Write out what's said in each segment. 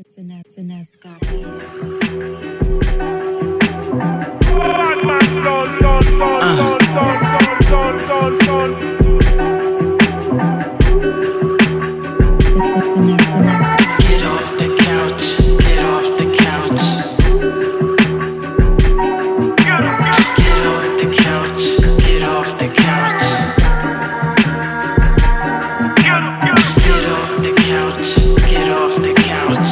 Finesse got this. Get off the couch, get off the couch. Get off the couch, get off the couch. Get off the couch, get off the couch.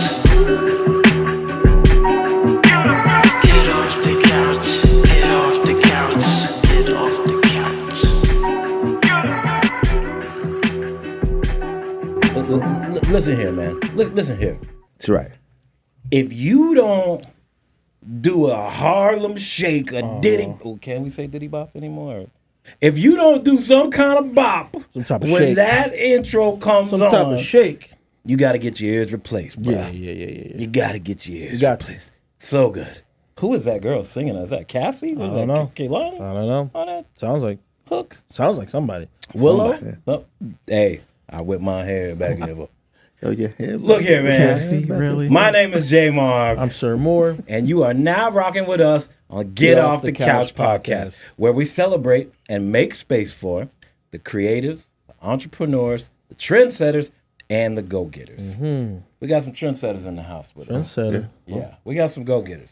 Get off the couch, get off the couch, get off the couch. Listen here, man. Listen here. That's right. If you don't do a Harlem Shake, a Diddy, can we say Diddy Bop anymore? If you don't do some kind of bop Some type of when shake. that intro comes Some on, type of shake. you got to get your ears replaced, bro. Yeah. You got to get your ears You got to. replaced. So good. Who is that girl singing? Is that Cassie? Or is don't that know. Kehlani I don't know. on that Sounds like hook? somebody. Willow? Somebody. Oh, hey, I whip my hair back in the Oh yeah. Look here, man. Cassie, really? My name is Jay Marv. I'm Sir Moore. And you are now rocking with us on Get Off the Couch podcast, where we celebrate and make space for the creatives, the entrepreneurs, the trendsetters, and the go-getters. We got some trendsetters in the house with us. Trendsetter. Yeah, we got some go-getters.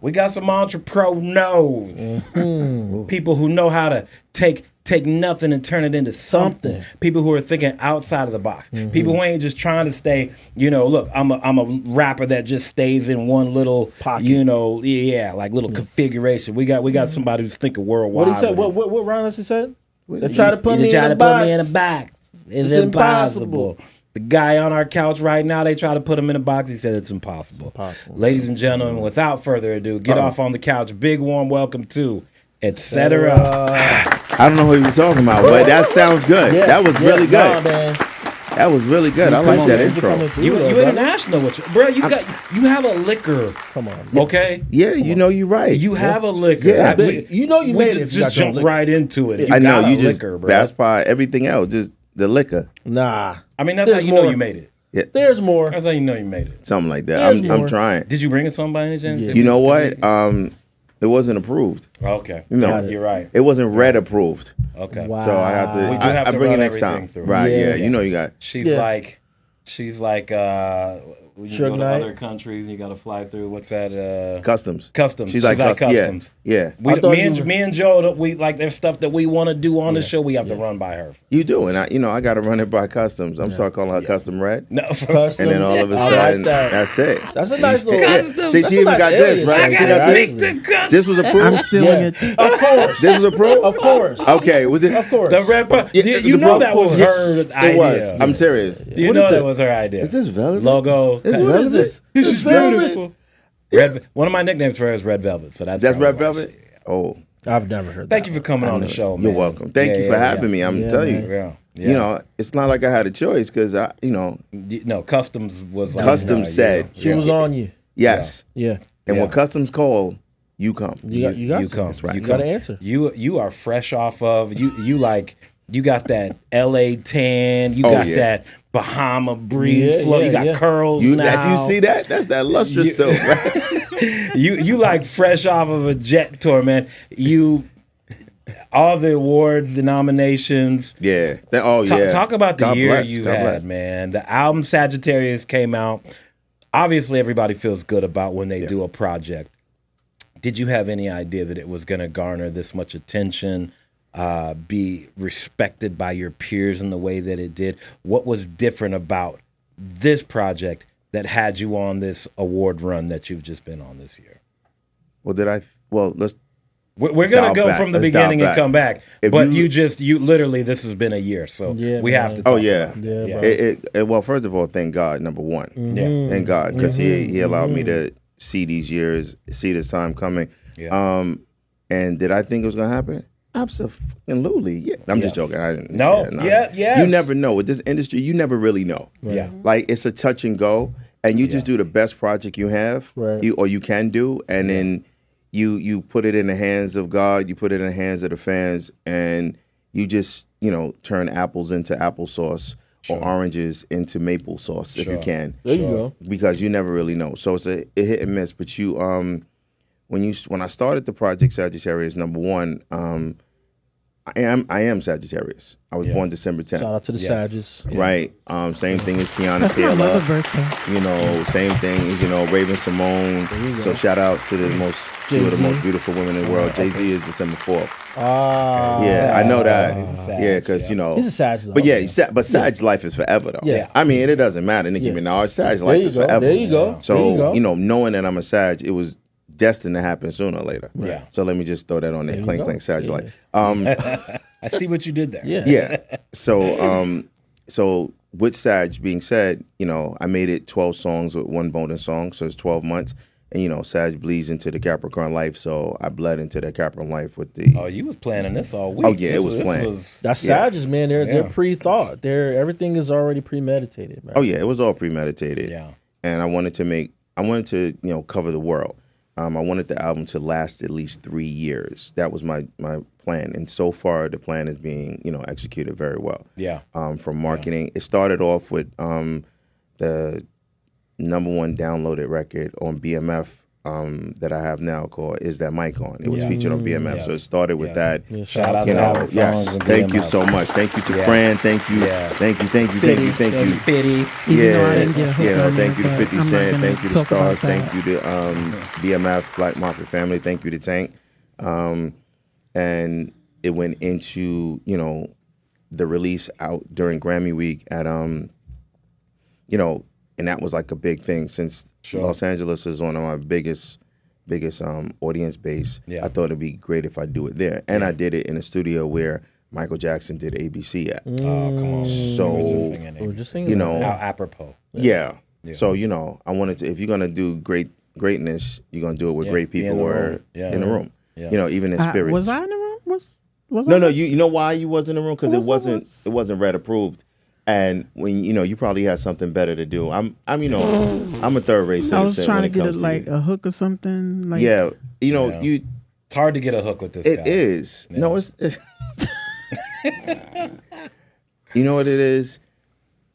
We got some entrepreneurs. People who know how to take nothing and turn it into something. People who are thinking outside of the box. People who ain't just trying to stay, look, I'm a rapper that just stays in one little pocket. Like little configuration. We got somebody who's thinking worldwide. What he said? with us. What round does he said? They try to put They me try in to a box. put me in a box. It's impossible. The guy on our couch right now, they try to put him in a box. He said it's impossible. Ladies and gentlemen, without further ado, get off on the couch. Big warm welcome to Etcetera. I don't know who you're talking about, but that sounds good. That was really good. Man. That was really good. I like that intro. You international with you, bro. You have a liquor. Come on. Okay. Yeah, you know you're right. You have a liquor. Yeah. You know you we made it if you got just your jump liquor. right into it. I know got you a just liquor, bro. pass by everything else, just the liquor, Nah. I mean, that's There's how you know more. you made it. There's more. That's how you know you made it. something like that. There's I'm more. trying. Did you bring us some by any chance? Yeah. You know what? It wasn't approved. Okay. You know, Got You're right. it wasn't red approved. Okay. Wow. So I have to. We do have I to bring it run next everything time. through. Right? Yeah. Yeah. You know you got. She's Yeah. like when you Suge go to Knight? other countries, you got to fly through. What's that? Customs. Customs. She's like customs. Yeah. We, thought me, you and, were- me and Joe, there's stuff that we want to do on the show. We have to run by her. You do, and I got to run it by customs. I'm sorry, calling her Custom Red, No, and then all of a I like sudden, that. that's it. That's a nice little. Customs. See, That's she a even nice got this, alias, right? right? She I got gotta this. speak to customs. This was approved. I'm stealing Yeah. it. Of course. This was approved. Of course. Okay, was it? Of course. the red. Yeah, you the know bro- that was yeah, her idea. It was. I'm serious. You What know is that this? was her idea. Is this velvet? Logo. Is What is this? This is velvet. beautiful. Red, one of my nicknames for her is Red Velvet, so that's That's probably red why velvet. she- Oh, I've never heard that. Thank you for coming on the show, man. you're welcome. Thank you for having me. I'm telling you. Yeah. You know, it's not like I had a choice because No, Customs was like Customs said She was on you. yes, Yeah. and Yeah. when Customs call, you come. You got you to. come. That's right. You You got to come. answer. You are fresh off of you got that LA tan. You Oh, got yeah. that Bahama breeze Yeah, flow. yeah, You got yeah. curls You now. see that? That's that lustrous silk, right? You like fresh off of a jet tour, man. All the awards, the nominations. Yeah. Talk about the God year bless, you God had, bless. man. The album Sagittarius came out. Obviously, everybody feels good about when they do a project. Did you have any idea that it was going to garner this much attention, be respected by your peers in the way that it did? What was different about this project that had you on this award run that you've just been on this year? Let's We're going Dial to go back. from the Let's dial beginning and back. come back. If But you- you literally, this has been a year. So Yeah, we have man. to talk Oh yeah, about Yeah, it. bro. Well, first of all, thank God. Number one, Yeah. thank God, because he allowed me to see these years, see this time coming. Yeah. And did I think it was gonna happen? Absolutely. Yeah. I'm just Yes. joking. I didn't. No. Yeah, yes. You never know with this industry. You never really know. Yeah. Like it's a touch and go, and you just do the best project you have, Right. you can do, and then you put it in the hands of God. You put it in the hands of the fans, and you just turn apples into applesauce or oranges into maple sauce if you Sure. can, There you go. because you never really know. So it's a hit and miss. But you when I started the project Sagittarius, number one, I am Sagittarius. I was born December 10th. Shout out to the Yes. Sages. Right. Same thing as Tiana That's my Taylor. mother's birthday. You know, same thing as, Raven Simone. So shout out to the two of the most beautiful women in the world. Jay-Z is December 4th. Ah. Yeah, I know that. He's a Sag, Yeah, because, He's a Sag. though. But yeah, Sag's life is forever, though. Yeah. I mean, it doesn't matter. Nicki Minaj, Sag's There life you is go. forever. There you go. So, There you go. knowing that I'm a Sag, it was destined to happen sooner or later. Yeah. So let me just throw that on there. you Clink, go. clink, Sag Yeah. life. I see what you did there. Yeah. Yeah. So with Sag being said, I made it 12 songs with one bonus song, so it's 12 months. And Sag bleeds into the Capricorn life, so I bled into the Capricorn life with the. Oh, you was planning this all week. Oh, yeah, it was planned. That's Yeah. Sages, man. They're pre-thought. Everything is already premeditated, man. Oh yeah, it was all premeditated. Yeah. And I wanted to cover the world. I wanted the album to last at least 3 years. That was my plan, and so far the plan is being executed very well. Yeah. From marketing, it started off with the number one downloaded record on BMF that I have now called "Is That Mic On." It was featured on BMF, so it started with that. Yeah, Shout out to You all know, the yes. songs and Thank you BMF. so much. Thank you to Yeah. Fran. Thank you. Yeah. Thank you. Pity. Even though I didn't get a hook on Thank you to it, 50 but I'm not Cent. gonna Thank you to talk Stars. about that. Thank you to BMF, Black Mafia Family. Thank you to Tank. And it went into the release out during Grammy week at and that was like a big thing since Los Angeles is one of my biggest audience base. Yeah. I thought it'd be great if I do it there, and I did it in a studio where Michael Jackson did ABC at. Oh, come on. So, We're just singing. How that. apropos. Yeah. So I wanted to. If you're gonna do greatness, you're gonna do it with great be people in the who room. are Yeah. in the room. Yeah. Even in spirits. Was I in the room? Was No, I? no. You know why you wasn't in the room? Because Was I? it wasn't red approved. And when you probably had something better to do. I'm a third rate citizen. I was trying when to it get comes a hook or something. Like, Yeah, Yeah. you. It's hard to get a hook with this It guy. is. Yeah. No, it's. You know what it is?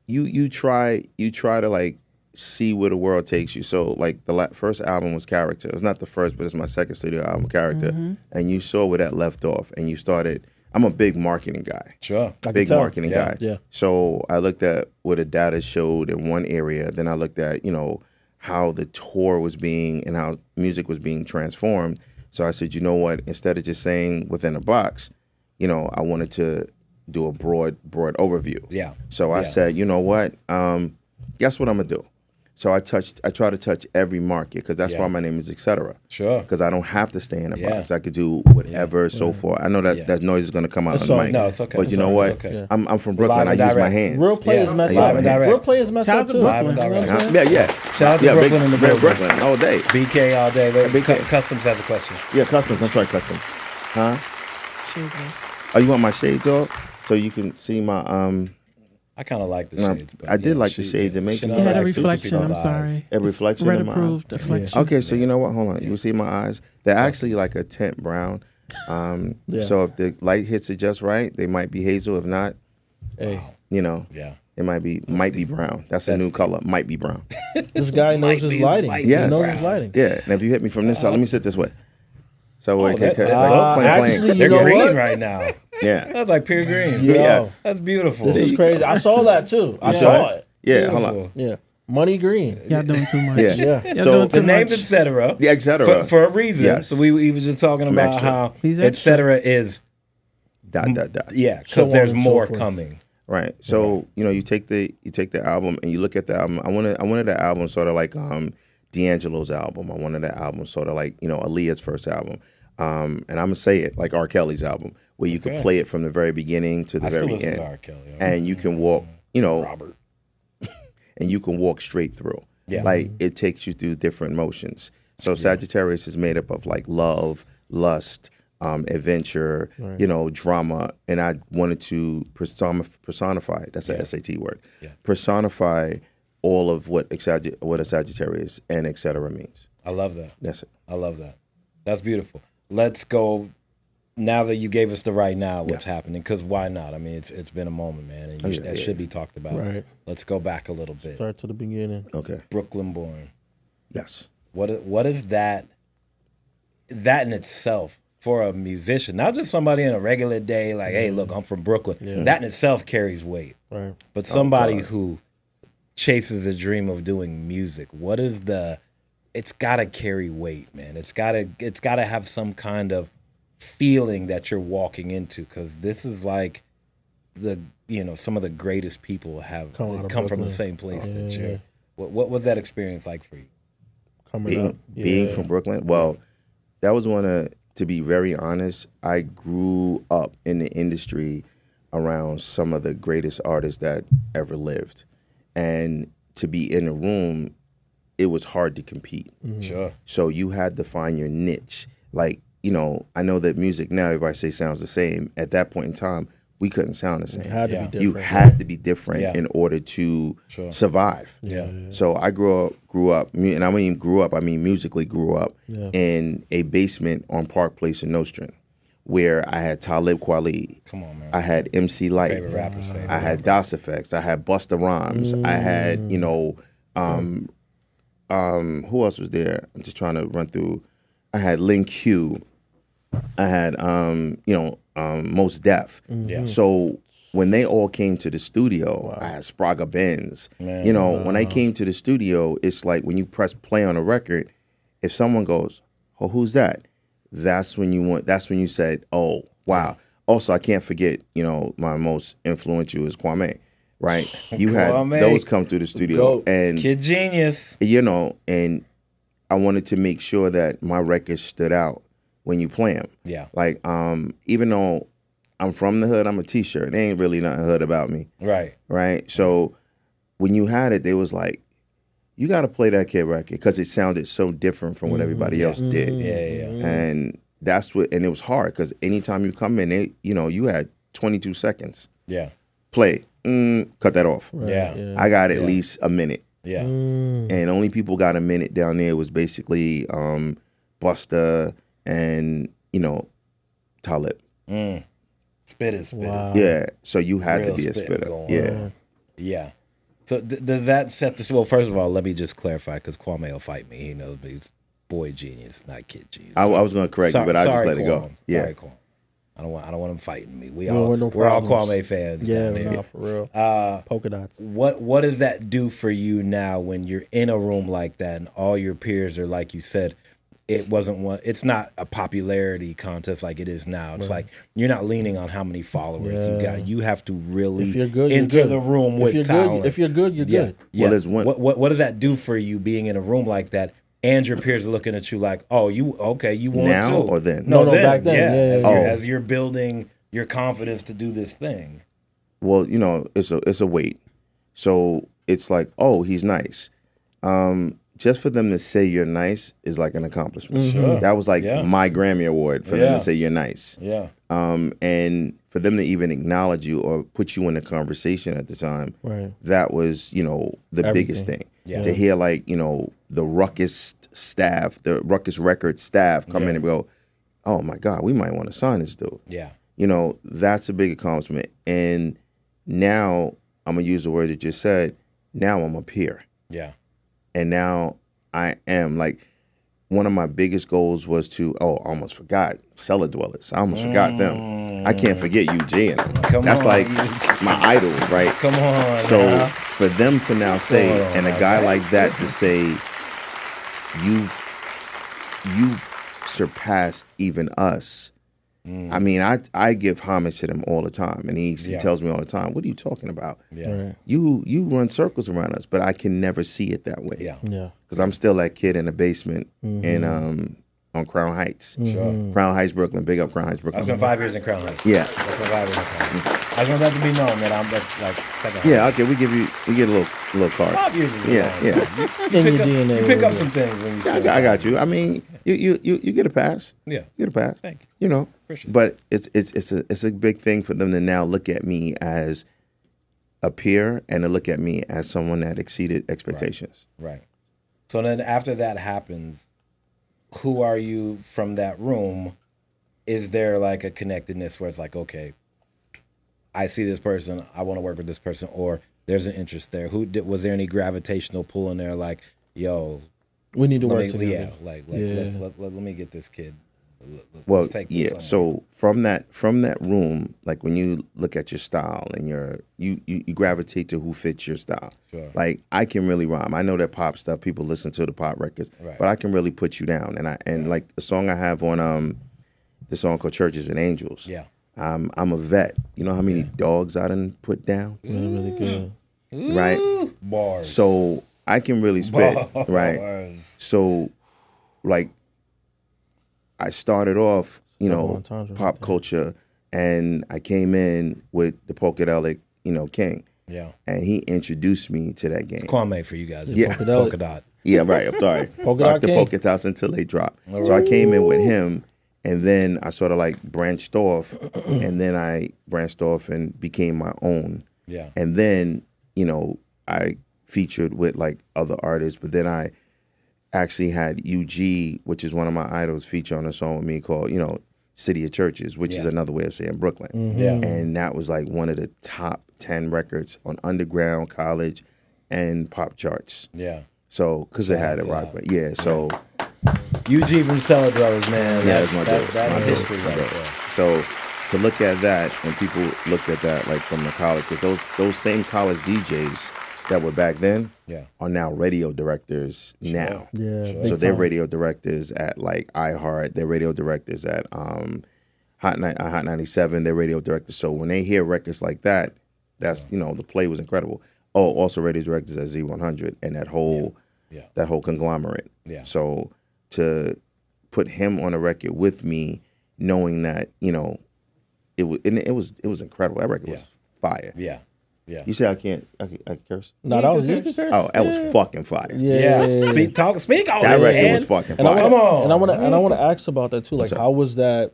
You try to like see where the world takes you. So like the first album was Character. It was not the first, but it's my second studio album, Character. And you saw where that left off, and you started. I'm a big marketing guy. Sure. I can Big tell. marketing guy. Yeah. So I looked at what the data showed in one area. Then I looked at, how the tour was being and how music was being transformed. So I said, you know what? Instead of just saying within a box, I wanted to do a broad overview. Yeah. So I Yeah. said, you know what? Guess what I'm gonna do? So I try to touch every market because that's Yeah. why my name is Etcetera. Sure. Because I don't have to stay in a Yeah. box. I could do whatever so far. I know that Yeah. that noise is gonna come out It's on the all- mic. No, it's okay. But you It's know all right. what? It's okay. I'm from Brooklyn. Live I and use my direct. hands. Real players Yeah. mess Live up. and direct. Real players mess Shout up out to too. Brooklyn. Live and You know what I'm direct. saying? Yeah. Shout out to Yeah, Brooklyn in the building. Brooklyn all day. BK all day. Wait, BK. Customs has a question. Yeah, customs. That's right, customs. Huh? Shades. Oh, you want my shades off so you can see my I kind of like the No, shades. But I did like the shades. It makes she me don't It had a like stupid reflection. people's I'm eyes. sorry. A reflection Red in my approved eye. reflection. Okay, so you know what? Hold on. You see my eyes? They're actually like a tint brown. So if the light hits it just right, they might be hazel. If not, Hey, Yeah. it might be brown. That's a new color. Might be brown. this guy knows his lighting. might He Yes. knows his lighting. Yeah. And if you hit me from this side, let me sit this way. So Oh, it can that- actually, you They're know green what? right now. Yeah. That's like pure green. Yo, That's beautiful. this is crazy. I saw that too. I You saw it. Yeah. Hold on. Beautiful. Yeah, money green. Y'all doing too much. Yeah. Yeah. Y'all So doing The too name's much. Etcetera. The Etcetera. For a reason. Yes. So we was just talking I'm about extra. how He's extra. Etcetera is Dot. yeah, So because on there's and so more forth. coming. Right. So you take the album and you look at the album. I wanted the album sort of like D'Angelo's album. I wanted the album sort of like Aaliyah's first album. And I'm gonna say it like R. Kelly's album, where you could play it from the very beginning to the I still very listen end, to R. Kelly. and you can walk, Robert. and you can walk straight through. Yeah. Like it takes you through different motions. So Sagittarius is made up of like love, lust, adventure, drama, and I wanted to personify. That's a SAT word. Yeah. Personify all of what a Sagittarius and Etcetera means. I love that. That's it. I love that. That's beautiful. Let's go now that you gave us the right now, what's happening? Because why not? I mean, it's been a moment, man, and that should be talked about. Right. Let's go back a little bit. Start to the beginning. Okay. Brooklyn born. Yes. What is that? That in itself for a musician, not just somebody in a regular day, like, hey, look, I'm from Brooklyn. Yeah. That in itself carries weight. Right. But somebody God. who chases a dream of doing music, what is the? It's gotta carry weight, man. It's gotta have some kind of feeling that you're walking into, because this is like some of the greatest people have Come out of come from the Brooklyn. same place that Yeah. you're. What was that experience like for you? Coming up. Being from Brooklyn, well, that was one of, to be very honest, I grew up in the industry around some of the greatest artists that ever lived. And to be in a room, it was hard to compete. Sure. So you had to find your niche. Like, I know that music now, everybody say sounds the same. At that point in time, we couldn't sound the same. It had to Yeah. be different. You had to be different Yeah. in order to Sure. survive. Yeah. So I grew up, and I mean grew up, I mean musically grew up Yeah. in a basement on Park Place in Nostrand, where I had Talib Kweli, Come on, man. I had MC Light, Favorite rappers, favorite. I had DOS Effects, I had Busta Rhymes, I had, who else was there? I'm just trying to run through. I had Lin Q, I had Mos Def. Yeah. So when they all came to the studio, I had Spraga Benz. Man. When I came to the studio, it's like when you press play on a record, if someone goes, "Oh, who's that?" That's when you said, "Oh, wow." Also, I can't forget, my most influential is Kwame, right? You Kwame. had those come through the studio, Goat. and Kid Genius. and I wanted to make sure that my records stood out when you play them. Yeah. Like, even though I'm from the hood, I'm a T-shirt. There ain't really nothing hood about me, Right. right? So when you had it, they was like, you got to play that kid record because it sounded so different from what everybody else did. Yeah. And and it was hard because anytime you come in, you had 22 seconds. Yeah. Play, cut that off. Yeah. I got at least a minute. Yeah. And only people got a minute down there was basically Busta and Talib. Spit it. Wow. Yeah, so you had Real to be a spitting spitter. going Yeah, on. Yeah. So does that set the? Well, first of all, let me just clarify because Kwame will fight me. He knows me. Boy genius, not kid genius. I was going to correct you, but I just let it go. Kwame. Yeah, Sorry, Kwame. I don't want him fighting me. We don't want no we're all problems. Kwame fans. Yeah, down here. nah, for real. Polka dots. What does that do for you now when you're in a room like that and all your peers are, like you said, it's not a popularity contest like it is now. It's like you're not leaning on how many followers you Yeah. got. You have to really If you're good, you're enter good. the room with if you're talent. good, if you're good, you're yeah. good. Yeah. Well, there's one- What does that do for you being in a room like that and your peers are looking at you like, oh, you want Now to? or then? No, back then. Yeah. As you're building your confidence to do this thing. Well, it's a weight. So it's like, oh, he's nice. Just for them to say you're nice is like an accomplishment. Sure. That was like Yeah. my Grammy award for them Yeah. to say you're nice. Yeah. And for them to even acknowledge you or put you in a conversation at the time, Right. that was, the biggest thing. Yeah. To hear the Ruckus staff, the Ruckus Records staff come in and go, oh my God, we might want to sign this dude. Yeah. That's a big accomplishment. And now I'm going to use the word that you said, now I'm a peer. Yeah. And now I am one of my biggest goals was to, I almost forgot, Cellar Dwellers. I almost forgot them. I can't forget UG and them. Come That's on, like UG. my idols, right? Come on. So now. for them to now say, going on, and a man? guy like that to say, you've surpassed even us. I mean, I give homage to them all the time, and he Yeah. tells me all the time, "What are you talking about? Yeah. Right. You run circles around us," but I can never see it that way. Yeah. Yeah. Because I'm still that kid in the basement in on Crown Heights. Sure. Crown Heights, Brooklyn. Big up Crown Heights, I Brooklyn. spent 5 years in Crown Heights. Yeah. I spent 5 years in Crown Heights. I just want that to be known that that's like second. Yeah, okay, we get a little card. 5 years is Yeah, long. yeah. In You your pick, DNA. you pick up some things when you. I got you. I mean, you get a pass. Yeah. You get a pass. Thank you. Appreciate it. But it's a big thing for them to now look at me as a peer and to look at me as someone that exceeded expectations. Right. So then after that happens, who are you from that room is there like a connectedness where it's like, okay, I see this person, I want to work with this person, or there's an interest there? Was there any gravitational pull in there? Like, yo, We need to let work me, together. yeah, like Yeah. let me get this kid. Well, Let's take this yeah. somewhere. So from that room, like when you look at your style and you gravitate to who fits your style. Sure. Like I can really rhyme. I know that pop stuff. People listen to the pop records, Right. but I can really put you down. And like the song I have on the song called Churches and Angels. Yeah. I'm a vet. You know how many dogs I done put down, Really, really good. right? Bars. So I can really spit, right? Bars. So, like, I started off, Couple of times or pop something. culture, and I came in with the Polkadelic, King, Yeah. and he introduced me to that game. Kwame for you guys. Yeah. Polka dot. Yeah, right. I'm sorry. Polka Rock Dot the King. polka dots until they drop. So I came in with him, and then I sort of like branched off, and then I branched off and became my own. Yeah. And then, I featured with like other artists, but then I actually had UG, which is one of my idols, feature on a song with me called, City of Churches, which is Yeah. another way of saying Brooklyn. Yeah. And that was like one of the top 10 records on underground, college, and pop charts. Yeah. So, because it had a Shout rock out. band. Yeah, so UG from Cellar Dwellers, man. yeah, That's, that's my that, dude. that's My dude, history my right dude. there. So to look at that, and people looked at that like from the college, because those same college DJs that were back then Yeah. are now radio directors now. Yeah. Sure. big So they're time. radio directors at like iHeart. They're radio directors at Hot 97. They're radio directors. So when they hear records like that, that's the play was incredible. Oh, also radio directors at Z100 and that whole Yeah. that whole conglomerate. Yeah. So to put him on a record with me, knowing that it was incredible. That record was Yeah. fire. Yeah. Yeah. You say I can't curse? No, that was you. Oh, that was fucking fire. Yeah. Speak on That it, record man. was fucking And I fire. Come on. and I want to ask about that too. Like, What's up? how was that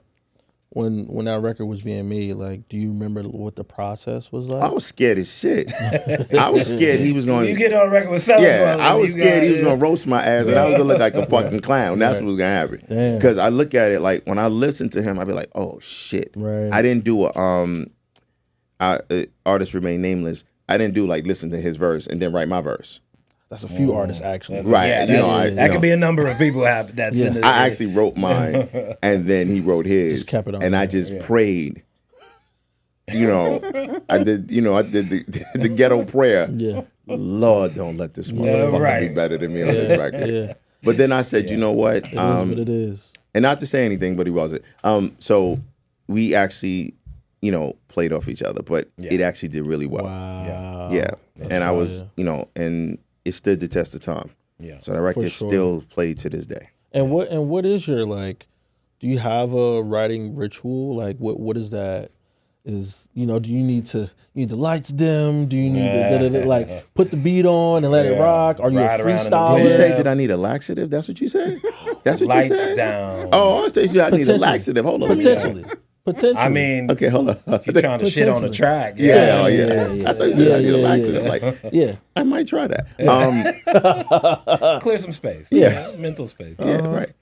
when that record was being made? Like, do you remember what the process was like? I was scared as shit. I was scared he was going. You get on record with Cellar Yeah, Dwellers, I was you scared he got- was gonna roast my ass, and I was gonna look like a fucking clown. That's what was gonna happen. Damn. Because I look at it like when I listen to him, I'd be like, "Oh shit!" Right. I didn't do artist remain nameless. I didn't do like listen to his verse and then write my verse. That's a few artists actually. Right. Yeah, you know, that could be a number of people have that's Yeah. in the, I actually wrote mine, and then he wrote his. Just kept it on and I there. just prayed. I did the ghetto prayer. Yeah. Lord, don't let this motherfucker right. be better than me on this record. Yeah. But then I said, you know what? It is what it is. And not to say anything, but he wasn't. So we actually, played off each other, but it actually did really well. Wow. Yeah. And I was, fire. And it stood the test of time. Yeah. So the record sure. still played to this day. And what is your like? Do you have a writing ritual? Like what is that? Is do you need the lights dim? Do you need to like put the beat on and let it Yeah. rock? Are you a Ride around in the freestyler? Did you say, Yeah. did I need a laxative? That's what you said? That's what Lights you said? down. Oh, I thought you I need a Potentially. laxative. Hold on. let me- Potentially. I mean, Okay, hold on. if you're trying to shit on the Potentially. track. Yeah, Yeah. I thought you said I need a Yeah. laxative. Like, yeah. I might try that. Clear some space. Yeah. Mental space. Yeah, right.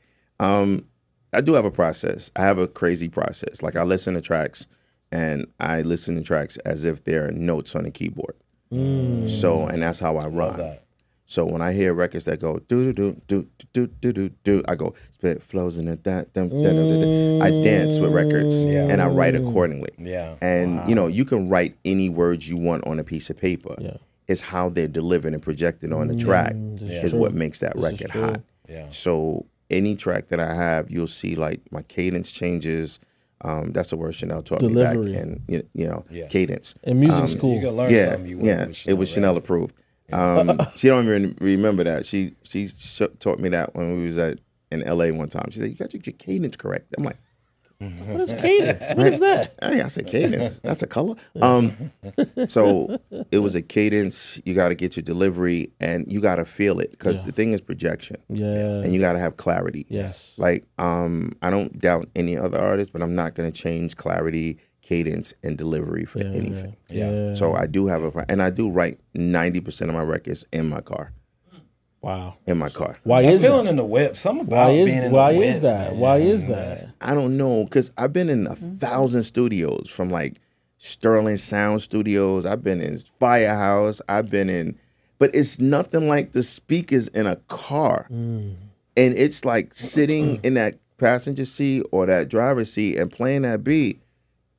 I do have a process. I have a crazy process. Like I listen to tracks, and I listen to tracks as if they're notes on a keyboard. So, and that's how I rhyme. that. So when I hear records that go do do do do do do do, I go spit flows in that. I dance with records, and I write accordingly. Yeah. And you can write any words you want on a piece of paper. Yeah. It's how they're delivered and projected on the track is what makes that record true. hot. Yeah. So any track that I have, you'll see like my cadence changes. That's the word Chanel taught Delivery. me back, and Yeah. cadence. In music school. You can learn Yeah, something you yeah, with it was Chanel approved. She don't even remember that. She taught me that when we was in LA one time. She said, "You got your cadence correct." I'm like, What is cadence? What is that? "Hey," I said, "Cadence. That's a color." So it was a cadence. You got to get your delivery, and you got to feel it because the thing is projection, Yeah. and you got to have clarity. Yes. Like, I don't doubt any other artist, but I'm not going to change clarity, cadence, and delivery for anything. Yeah. So I do have and I do write 90% of my records in my car. Wow. in my car. Why I'm is feeling that? in the whip. Something about being in Why the is whip, that? man. Why is that? I don't know, because I've been in 1,000 studios, from like Sterling Sound Studios. I've been in Firehouse. I've been in, but it's nothing like the speakers in a car. And it's like sitting in that passenger seat or that driver's seat and playing that beat,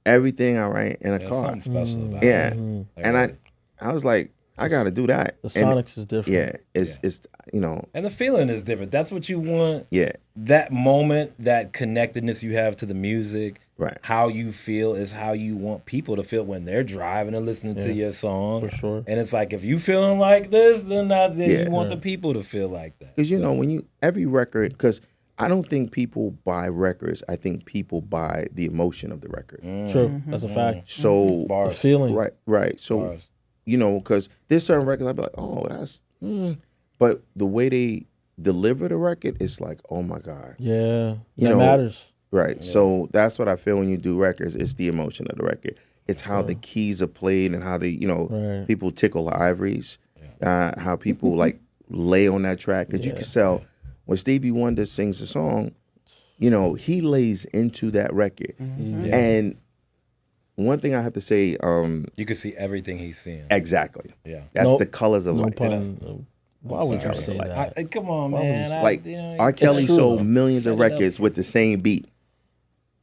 everything I write in a There's car. something special about Yeah. it. And I was like, I got to do that. The And sonics is different. yeah, it's you know, And the feeling is different. That's what you want. yeah, That moment, that connectedness you have to the music, right. how you feel is how you want people to feel when they're driving and listening to your song. For sure. And it's like, if you feeling like this, then Yeah. you want the people to feel like that. Because you know, when you every record, because I don't think people buy records. I think people buy the emotion of the record. True. That's a fact. So The Bars. feeling. right. So Bars. you know, because there's certain records I'd be like, oh, that's, but the way they deliver the record, it's like, oh my god, Yeah. You That know, matters. right. So that's what I feel when you do records. It's the emotion of the record. It's how the keys are played and how they, you know, Right. people tickle the ivories, how people like lay on that track. Because you can tell when Stevie Wonder sings a song, you know, he lays into that record. And one thing I have to say, You can see everything he's seeing. exactly, Yeah. that's Nope. the colors of No light. pun. Why would you sorry. say Like, that? Come on, Why would man. you- Like you know, R. Kelly true, sold though. millions of Set it up. records with the same beat,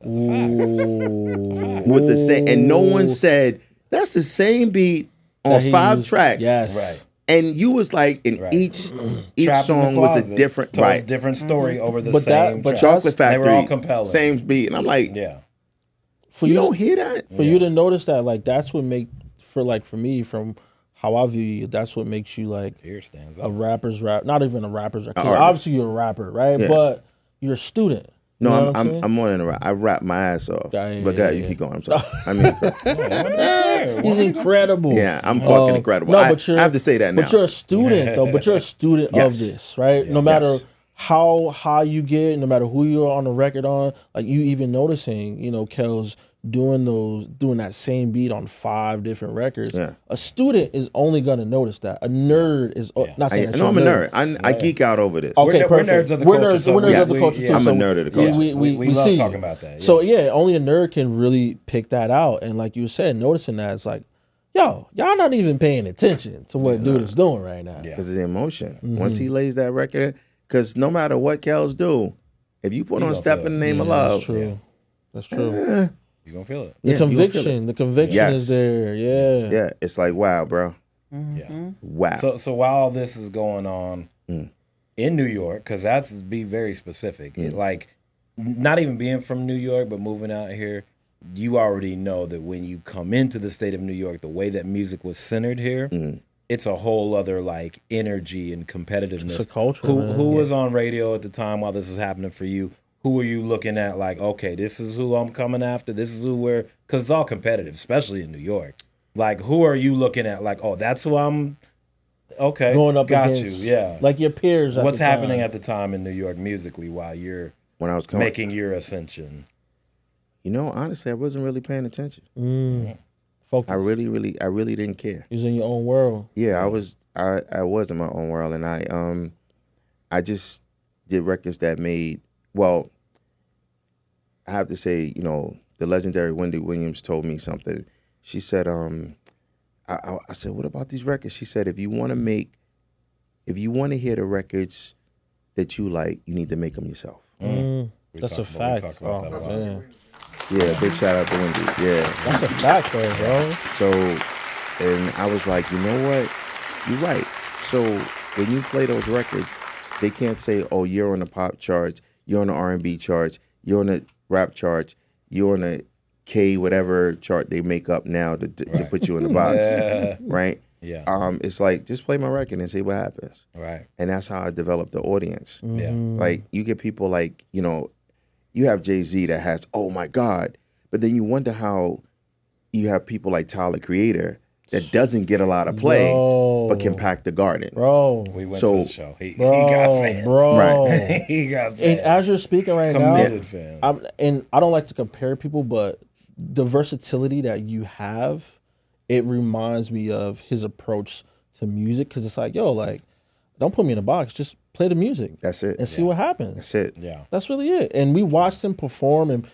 Ooh. with the same, and no one said that's the same beat That on he 5 used- tracks. Yes. Right. And you was like, in Right. each Trapped in song the was a Closet different, told right? a different story over the But same that- but track. Chocolate They Factory, were all compelling. same beat, and I'm like, Yeah. For you you, don't to, hear that? for you to notice that, like, that's what make for me, from how I view you, that's what makes you like Here stands a up. rapper's rap. Not even a rapper's rap. 'Cause artist. obviously you're a rapper, right? Yeah. But you're a student. You know No, what I'm more than a rap. I rap my ass off. Yeah, But God, you yeah. keep going. I'm sorry. I mean, He's incredible. yeah, I'm fucking incredible. No, I but you're, have to say that now. But you're a student, though. But you're a student of Yes. this, right? No matter Yes. how high you get, no matter who you're on the record on, like you even noticing, you know, Kel's doing that same beat on 5 different records. Yeah. A student is only gonna notice that. A nerd is not saying that No, you're I'm a nerd. I geek out over this. Okay, We're perfect. nerds of the we're culture, nerds, so we're nerds we- of the we- culture yeah. too. I'm a so nerd of the culture. We love see talking you. about that, yeah. So yeah, only a nerd can really pick that out. And like you said, noticing that, it's like, yo, y'all not even paying attention to what dude is doing right now. Yeah. Because it's emotion. Once he lays that record, because no matter what Kells do, if you put You on gonna Step feel in it. the Name of Yeah, Love, That's true. That's true. You're going to feel it. The yeah, you gonna feel conviction, it. the conviction Yes. is there. Yeah. Yeah, it's like, wow, bro. Yeah. Wow. So while this is going on in New York, because that's be very specific, like not even being from New York, but moving out here, you already know that when you come into the state of New York, the way that music was centered here, it's a whole other like energy and competitiveness. It's a culture, Who man. was on radio at the time while this was happening for you? Who are you looking at like, okay, this is who I'm coming after. This is who we're, because it's all competitive, especially in New York. Like, who are you looking at? Like, oh, that's who I'm, okay, Going up got against, you, yeah. like your peers. What's happening at the time in New York musically while you're When I was coming, making your ascension? you know, honestly, I wasn't really paying attention. Focus. I really didn't care. You're in your own world. Yeah, I was in my own world, and I just did records that made, well, I have to say, you know, the legendary Wendy Williams told me something. She said, I said, what about these records? She said, if you want to hear the records that you like, you need to make them yourself. That's a fact. talk about that a lot. Man. Yeah, big shout out to Wendy. Yeah. That's a fact, though, bro. So, and I was like, you know what? You're right. So when you play those records, they can't say, oh, you're on the pop charts, you're on the R&B charts, you're on the rap charts, you're on the K whatever chart they make up now to put you in the box, Yeah. right? Yeah. It's like, just play my record and see what happens. Right. And that's how I developed the audience. Yeah. Like, you get people like, you know, you have Jay-Z that has, oh my God, but then you wonder how you have people like Tyler, Creator, that doesn't get a lot of play, but can pack the garden. Bro. We went So- to the show. He Bro, got fans. bro. Right. He got fans. And as you're speaking right Committed now, fans. and I don't like to compare people, but the versatility that you have, it reminds me of his approach to music. Because it's like, yo, like, don't put me in a box. Just play the music That's it. and see what happens. That's it. Yeah. That's really it. And we watched him perform and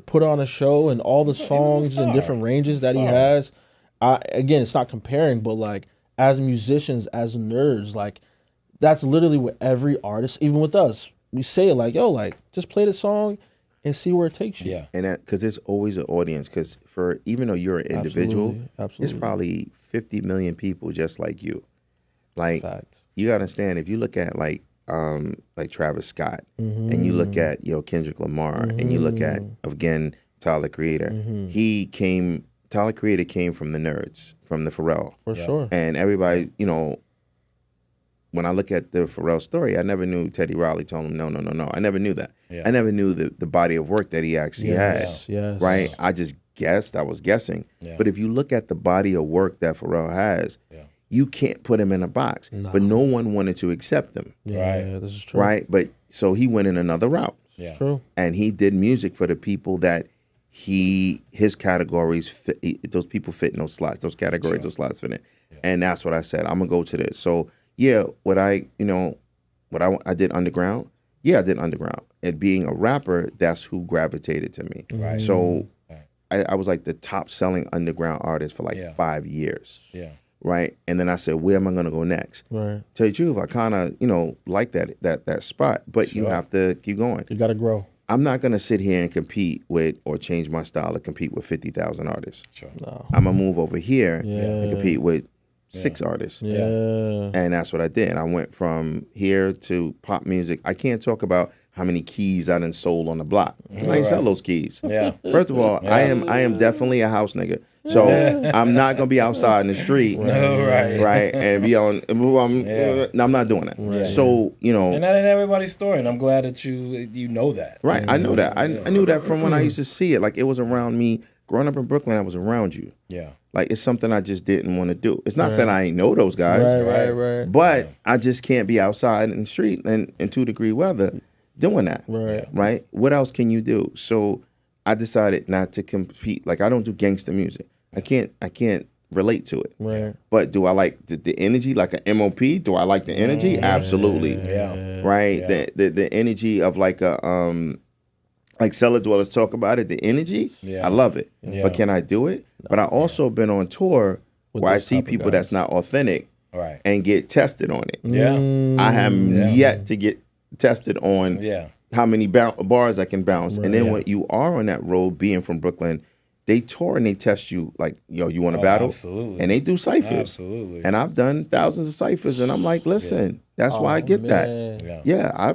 put on a show and all the songs and different ranges that he has. Again, it's not comparing, but like as musicians, as nerds, like that's literally what every artist, even with us, we say it like, yo, like just play the song and see where it takes you. Yeah. And that because there's always an audience. Because for even though you're an individual, Absolutely. it's probably 50 million people just like you. Like Fact. you gotta understand if you look at like Travis Scott and you look at Kendrick Lamar and you look at again Tyler Creator, Tyler Creator came from the nerds, from the Pharrell. For sure. And everybody, when I look at the Pharrell story, I never knew Teddy Riley told him no. I never knew that. Yeah. I never knew the body of work that he actually had. Yes. Right? I just guessed. I was guessing. Yeah. But if you look at the body of work that Pharrell has, you can't put him in a box. No. But no one wanted to accept him. Yeah, this is true. Right? But so he went in another route. Yeah. True. And he did music for the people that his categories fit, those people fit in those slots, those categories, those slots fit in. And that's what I said. I'm gonna go to this. So yeah, I did underground. Yeah, I did underground. And being a rapper, that's who gravitated to me. Right. So I was like the top selling underground artist for like 5 years. Yeah. Right. And then I said, where am I gonna go next? Right. Tell you the truth, I kinda, like that spot, but you have to keep going. You got to grow. I'm not gonna sit here and compete with or change my style to compete with 50,000 artists. Sure. No. I'm gonna move over here Yeah. and compete with 6 artists. Yeah. And that's what I did. I went from here to pop music. I can't talk about how many keys I done sold on the block. I ain't sell those keys. Yeah. First of all, I am definitely a house nigga. So I'm not gonna be outside in the street, right, and be on. No, I'm not doing that. Right. So And that ain't everybody's story, and I'm glad that you know that. right, I know that. I knew that from when I used to see it. Like it was around me. Growing up in Brooklyn, I was around you. Yeah. Like it's something I just didn't want to do. It's not saying I ain't know those guys, Right. but I just can't be outside in the street and in 2-degree weather doing that. Right. What else can you do? So I decided not to compete. Like I don't do gangster music. I can't relate to it. Right. But do I like the energy, like an MOP? Do I like the energy? Absolutely. Yeah. Right. Yeah. The energy of like a like Cellar Dwellers talk about it. The energy. Yeah. I love it. Yeah. But can I do it? But I also been on tour With where I those see type of people guys. that's not authentic Right. and get tested on it. Yeah. I have yet to get tested on Yeah. how many bars I can bounce. And then Yeah. when you are on that road, being from Brooklyn, they tour and they test you like, yo, you want to battle? Absolutely. And they do ciphers. Absolutely. And I've done thousands of ciphers, and I'm like, listen, that's why I get that. Man. Yeah. Yeah,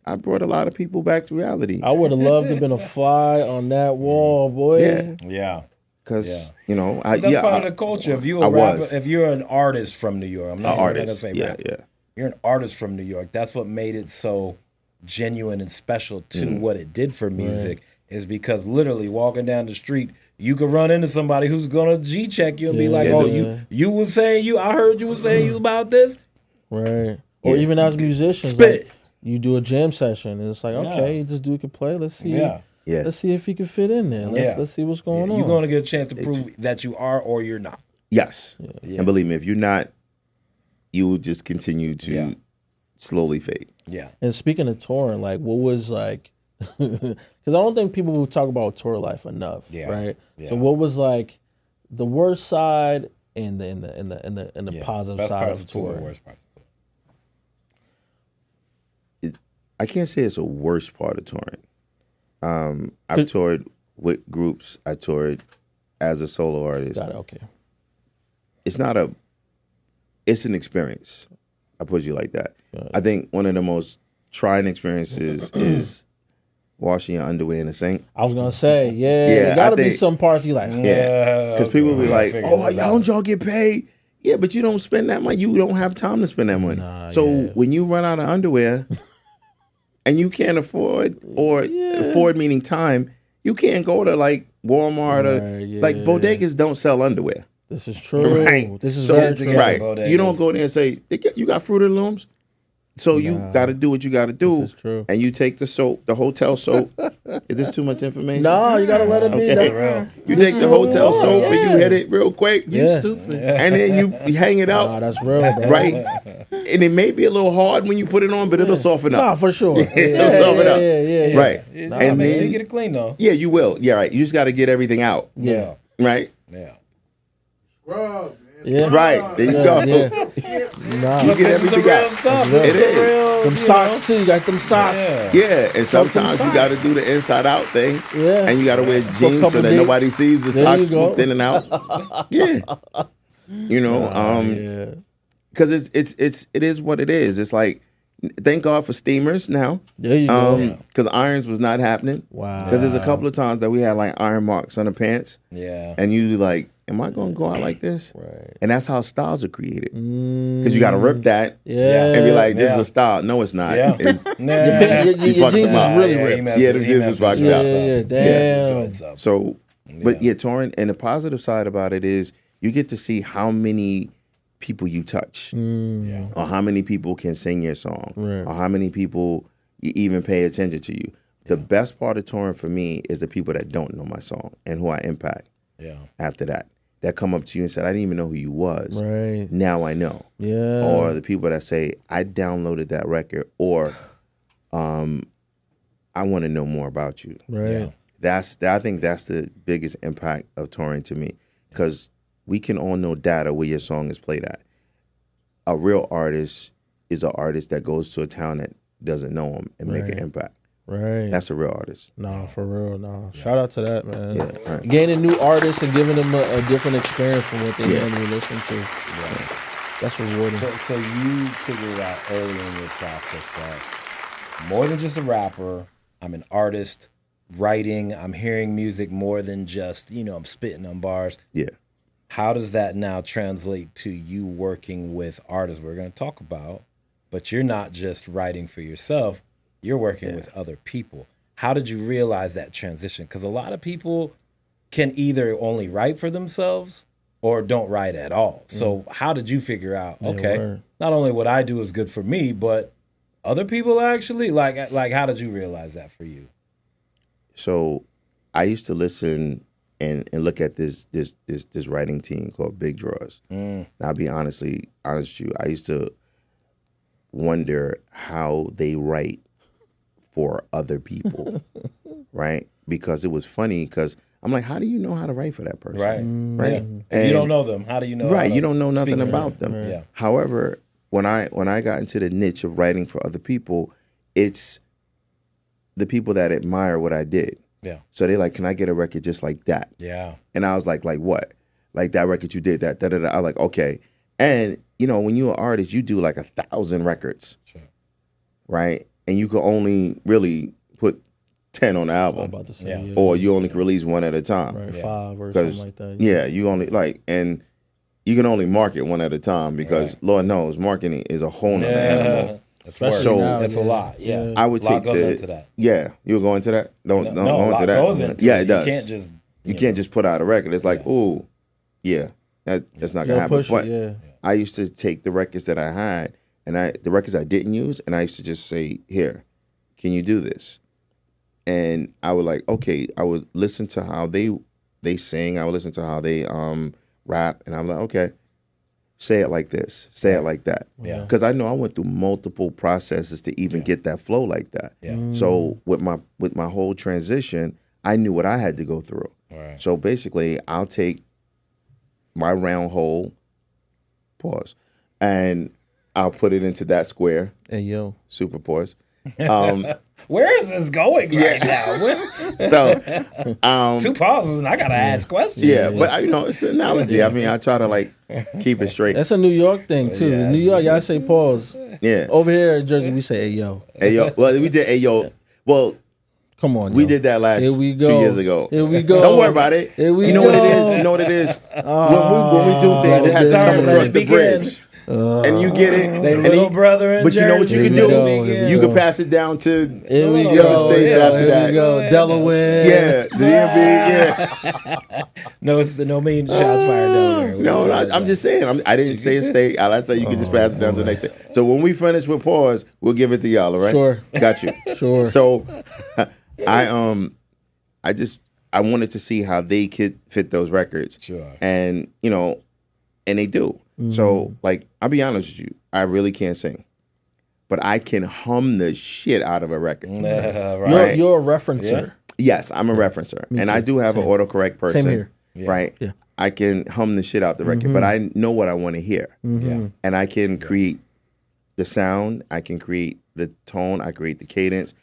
I brought a lot of people back to reality. I would have loved to have been a fly on that wall, boy. Yeah. Yeah. Because, But that's part of the culture. If you I a rapper, was. if you're an artist from New York, I'm not gonna artist. say Yeah, rapper. yeah. You're an artist from New York. That's what made it so genuine and special to Mm. what it did for music. Is because literally walking down the street, you could run into somebody who's gonna G check you and be like, Yeah. "Oh, Yeah. you was saying I heard you was saying you about this." Right. Or even as musicians, Spit. like, you do a jam session and it's like, Yeah. okay, this dude can play. Let's see. Yeah. Yeah. Let's see if he can fit in there. Let's see what's going on. You're gonna get a chance to prove that you are or you're not. Yes. Yeah. And believe me, if you're not, you will just continue to Yeah. slowly fade. Yeah. And speaking of touring, like what was like because I don't think people will talk about tour life enough. Yeah. Right. Yeah. So what was like the worst side and the positive Best side parts of of tour, touring? worst parts. I can't say it's a worst part of touring. I've toured with groups. I toured as a solo artist. Got it. Okay. It's an experience. I put you like that. I think one of the most trying experiences is washing your underwear in the sink. I was gonna say, Yeah, there gotta I be think- some parts you like. Yeah, because people be I like, figured "Oh, that y'all don't y'all get paid?" Yeah, but you don't spend that money. You don't have time to spend that money. Nah, so yeah. when you run out of underwear, and you can't afford afford meaning time, you can't go to like Walmart or like yeah. bodegas don't sell underwear. This is true. Right. This is So very true. together, right. bodegas. You don't go there and say you got Fruit of the Looms. So you got to do what you got to do, This is true. and you take the soap, the hotel soap. Is this too much information? No, you gotta let it be. Okay. That, You take the hotel soap and you hit it real quick, yeah. and then you hang it Nah, out, that's real, bro. right? And it may be a little hard when you put it on, but it'll soften Nah, up. for sure. It'll soften up. Yeah. Right. And And make sure then you get it clean though. yeah, you will. Yeah, right. You just got to get everything out, Yeah. right? Yeah. Yeah. Right. There you go. Yeah. Nah. You get everything out. Stuff. It is. Them socks too. You got them socks. Yeah. Yeah, and sometimes you socks. got to do the inside out thing, Yeah. and you got to wear For a jeans so couple that days. nobody sees the There you socks go. from thin and out. Yeah, you know, Yeah. because it is what it is. It's like, thank God for steamers now, There you go. because irons was not happening. Wow. Because there's a couple of times that we had like iron marks on the pants, Yeah. and you like, am I going to go out like this? Right. And that's how styles are created. Because you got to rip that Yeah. and be like, this Yeah. is a style. No, it's not. Yeah. It's, Nah. Your You fucked jeans is them up. really he ripped. messed Yeah, with- them he jeans messed is with fucked you. up. Yeah. Yeah. Damn. So, but yeah, touring, and the positive side about it is you get to see how many people you touch, or how many people can sing your song, Right. or how many people even pay attention to you. The best part of touring for me is the people that don't know my song and who I impact Yeah. after that. That come up to you and said, I didn't even know who you was. Right. Now I know. Yeah. Or the people that say, I downloaded that record, or I want to know more about you. Right. I think that's the biggest impact of touring to me, because we can all know data where your song is played at. A real artist is an artist that goes to a town that doesn't know him and make an Right. impact. Right. That's a real artist. Nah, for real. Nah. Shout out to that, man. Yeah, right. Gaining new artists and giving them a different experience from what they Yeah. normally listen to. That's rewarding. So you figured out early in your process that more than just a rapper, I'm an artist, writing, I'm hearing music more than just, I'm spitting on bars. Yeah. How does that now translate to you working with artists we're going to talk about, but you're not just writing for yourself, you're working with other people. How did you realize that transition? Because a lot of people can either only write for themselves or don't write at all. So how did you figure out, okay, word. not only what I do is good for me, but other people actually, like how did you realize that for you? So I used to listen and look at this writing team called Big Draws. And I'll be honest with you, I used to wonder how they write for other people, right? Because it was funny, because I'm like, how do you know how to write for that person? Right. Right. Yeah. If you don't know them, how do you know? how Right, to you don't know speak nothing to them? about them. Yeah. However, when I got into the niche of writing for other people, it's the people that admire what I did. Yeah. So they're like, can I get a record just like that? Yeah. And I was like what? Like that record you did, that, da-da-da. I was like, okay. And, when you're an artist, you do like 1,000 records, Sure. right? And you can only really put 10 on the I'm album, about to say, Yeah. or you only can release one at a time. right, Yeah. 5 or Because, something like that. yeah, you only and you can only market one at a time, because Right. Lord knows marketing is a whole nother animal. That's Especially work. now, That's a yeah. lot. Yeah. Yeah. I would A lot take goes the into that. Yeah, you'll go into that. Don't No, go a lot into that. goes into Yeah, it. it does. You can't just. You can't just put out a record. It's like, ooh, yeah, that's not gonna Yo, happen. push But it, yeah. I used to take the records that I had, and the records I didn't use, and I used to just say, here, can you do this? And I would like, okay, I would listen to how they sing. I would listen to how they rap, and I'm like, okay, say it like this, say it like that. Yeah. Because I know I went through multiple processes to even get that flow like that. Yeah. So with my whole transition, I knew what I had to go through. Right. So basically, I'll take my round hole, pause, and I'll put it into that square, Hey, yo. super pause. Where is this going right now? Where- So, Two pauses and I gotta ask questions. yeah, but it's an analogy. I mean, I try to like keep it straight. That's a New York thing, too. Yeah, In New York, y'all say pause. Yeah. Over here in Jersey, we say, hey, yo. Hey yo, well we did. Hey yo, well Come on, we yo. did that last Here we go. 2 years ago. Here we go. Don't worry about it. Here we You know what it go. is. You know what it is. When we do things, it has to come Let across it the begin. bridge. and you get it. They and little he- brother and but you know what you Here can we do? go, here we You go. can pass it down to Here we the go. other states Yeah, after here that. we go. Delaware. Yeah, the DMV. Yeah. No, it's the no mean shots fired Delaware. No, I'm just saying. I didn't say a state. I said you can just pass it down to the next state. So when we finish with pause, we'll give it to y'all. All right? Sure. Got you. Sure. So, I wanted to see how they could fit those records. Sure. And and they do. So like, I'll be honest with you, I really can't sing, but I can hum the shit out of a record. Right. You're a referencer. Yes, I'm a referencer, and I do have an autocorrect person. Same here. Right. Yeah. I can hum the shit out the record, but I know what I want to hear, Yeah. and I can create the sound. I can create the tone. I create the cadence.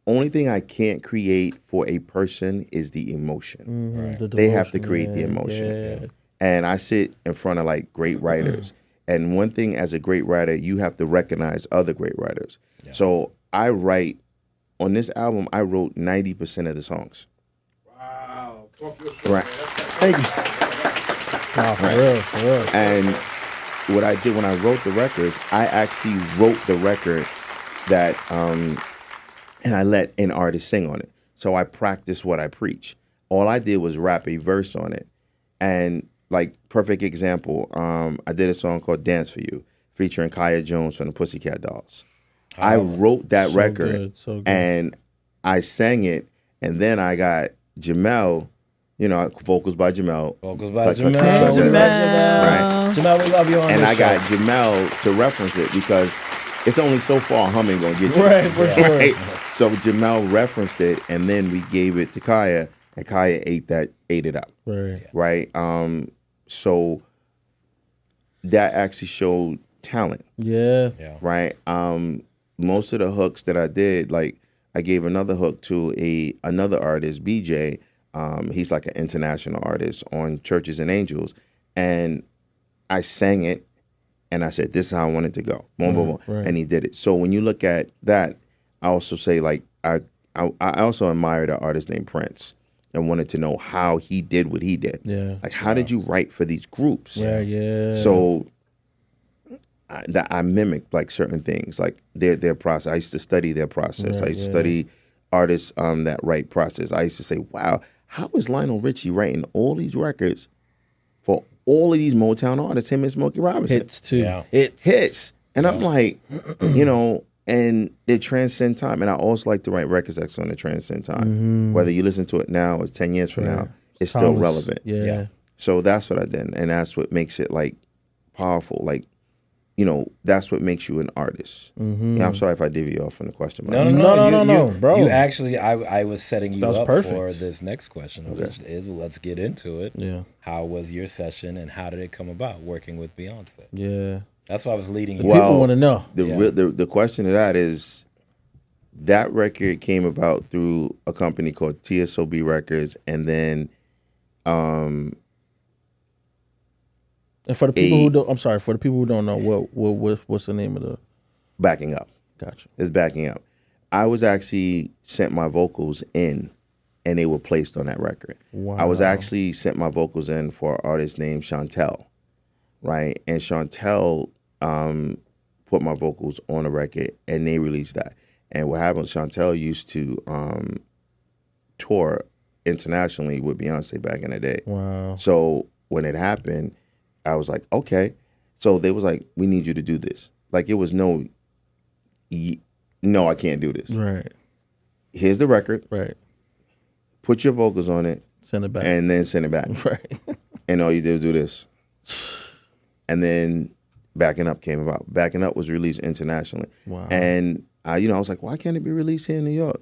Only thing I can't create for a person is the emotion. The They have to devotion, create the yeah, emotion. yeah. And I sit in front of like great writers. And one thing as a great writer, you have to recognize other great writers. So I write, on this album, I wrote 90% of the songs. Wow. Right. Thank you. Nah, for real. And what I did when I wrote the records, I actually wrote the record that, and I let an artist sing on it. So I practiced what I preach. All I did was rap a verse on it. And like, perfect example, I did a song called Dance For You, featuring Kaya Jones from the Pussycat Dolls. I wrote that So record good, so good. and I sang it, and then I got Jamel, vocals by Jamel. Vocals by Click, click, Jamel. click, click, click, Jamel. Jamel, we love you on And this I got show. Jamel to reference it because it's only so far humming gonna get you. Right, for sure. Right? So Jamel referenced it, and then we gave it to Kaya, and Kaya ate it up. Right. Right. So that actually showed talent. Yeah. Right. Most of the hooks that I did, like I gave another hook to another artist, BJ. He's like an international artist on Churches and Angels, and I sang it, and I said, "This is how I want it to go." Boom, boom, boom, right. and he did it. So when you look at that, I also say like I also admired an artist named Prince and wanted to know how he did what he did. Yeah. Like, how did you write for these groups? Yeah. So I mimicked like certain things, like their process. I used to study their process. I used to study artists that write process. I used to say, wow, how is Lionel Richie writing all these records for all of these Motown artists, him and Smokey Robinson? Hits too. Yeah. Hits. And I'm like, and they transcend time. And I also like to write records that's going to transcend time. Whether you listen to it now or 10 years from now, it's still Timeless. relevant. Yeah. So that's what I did. And that's what makes it like powerful. Like, that's what makes you an artist. Yeah, I'm sorry if I divvy off from the question. but No, bro. You actually, I was setting you That was up perfect. for this next question, which is, let's get into it. Yeah. How was your session, and how did it come about working with Beyonce? Yeah. That's why I was leading you. People want to know. The question to that is, that record came about through a company called TSOB Records, and then And for the people who don't, I'm sorry, for the people who don't know, what's the name of the? Backing Up. Gotcha. Is Backing Up. I was actually sent my vocals in, and they were placed on that record. Wow. I was actually sent my vocals in for an artist named Chantel, right? And Chantel put my vocals on a record, and they released that. And what happened, Chantel used to tour internationally with Beyonce back in the day. Wow. So when it happened, I was like, okay. So they was like, we need you to do this. Like, it was no, I can't do this. Right. Here's the record. Right. Put your vocals on it, Send it back. and then send it back. Right. And all you did was do this. And then Backing Up came about. Backing Up was released internationally. Wow. And I was like, why can't it be released here in New York?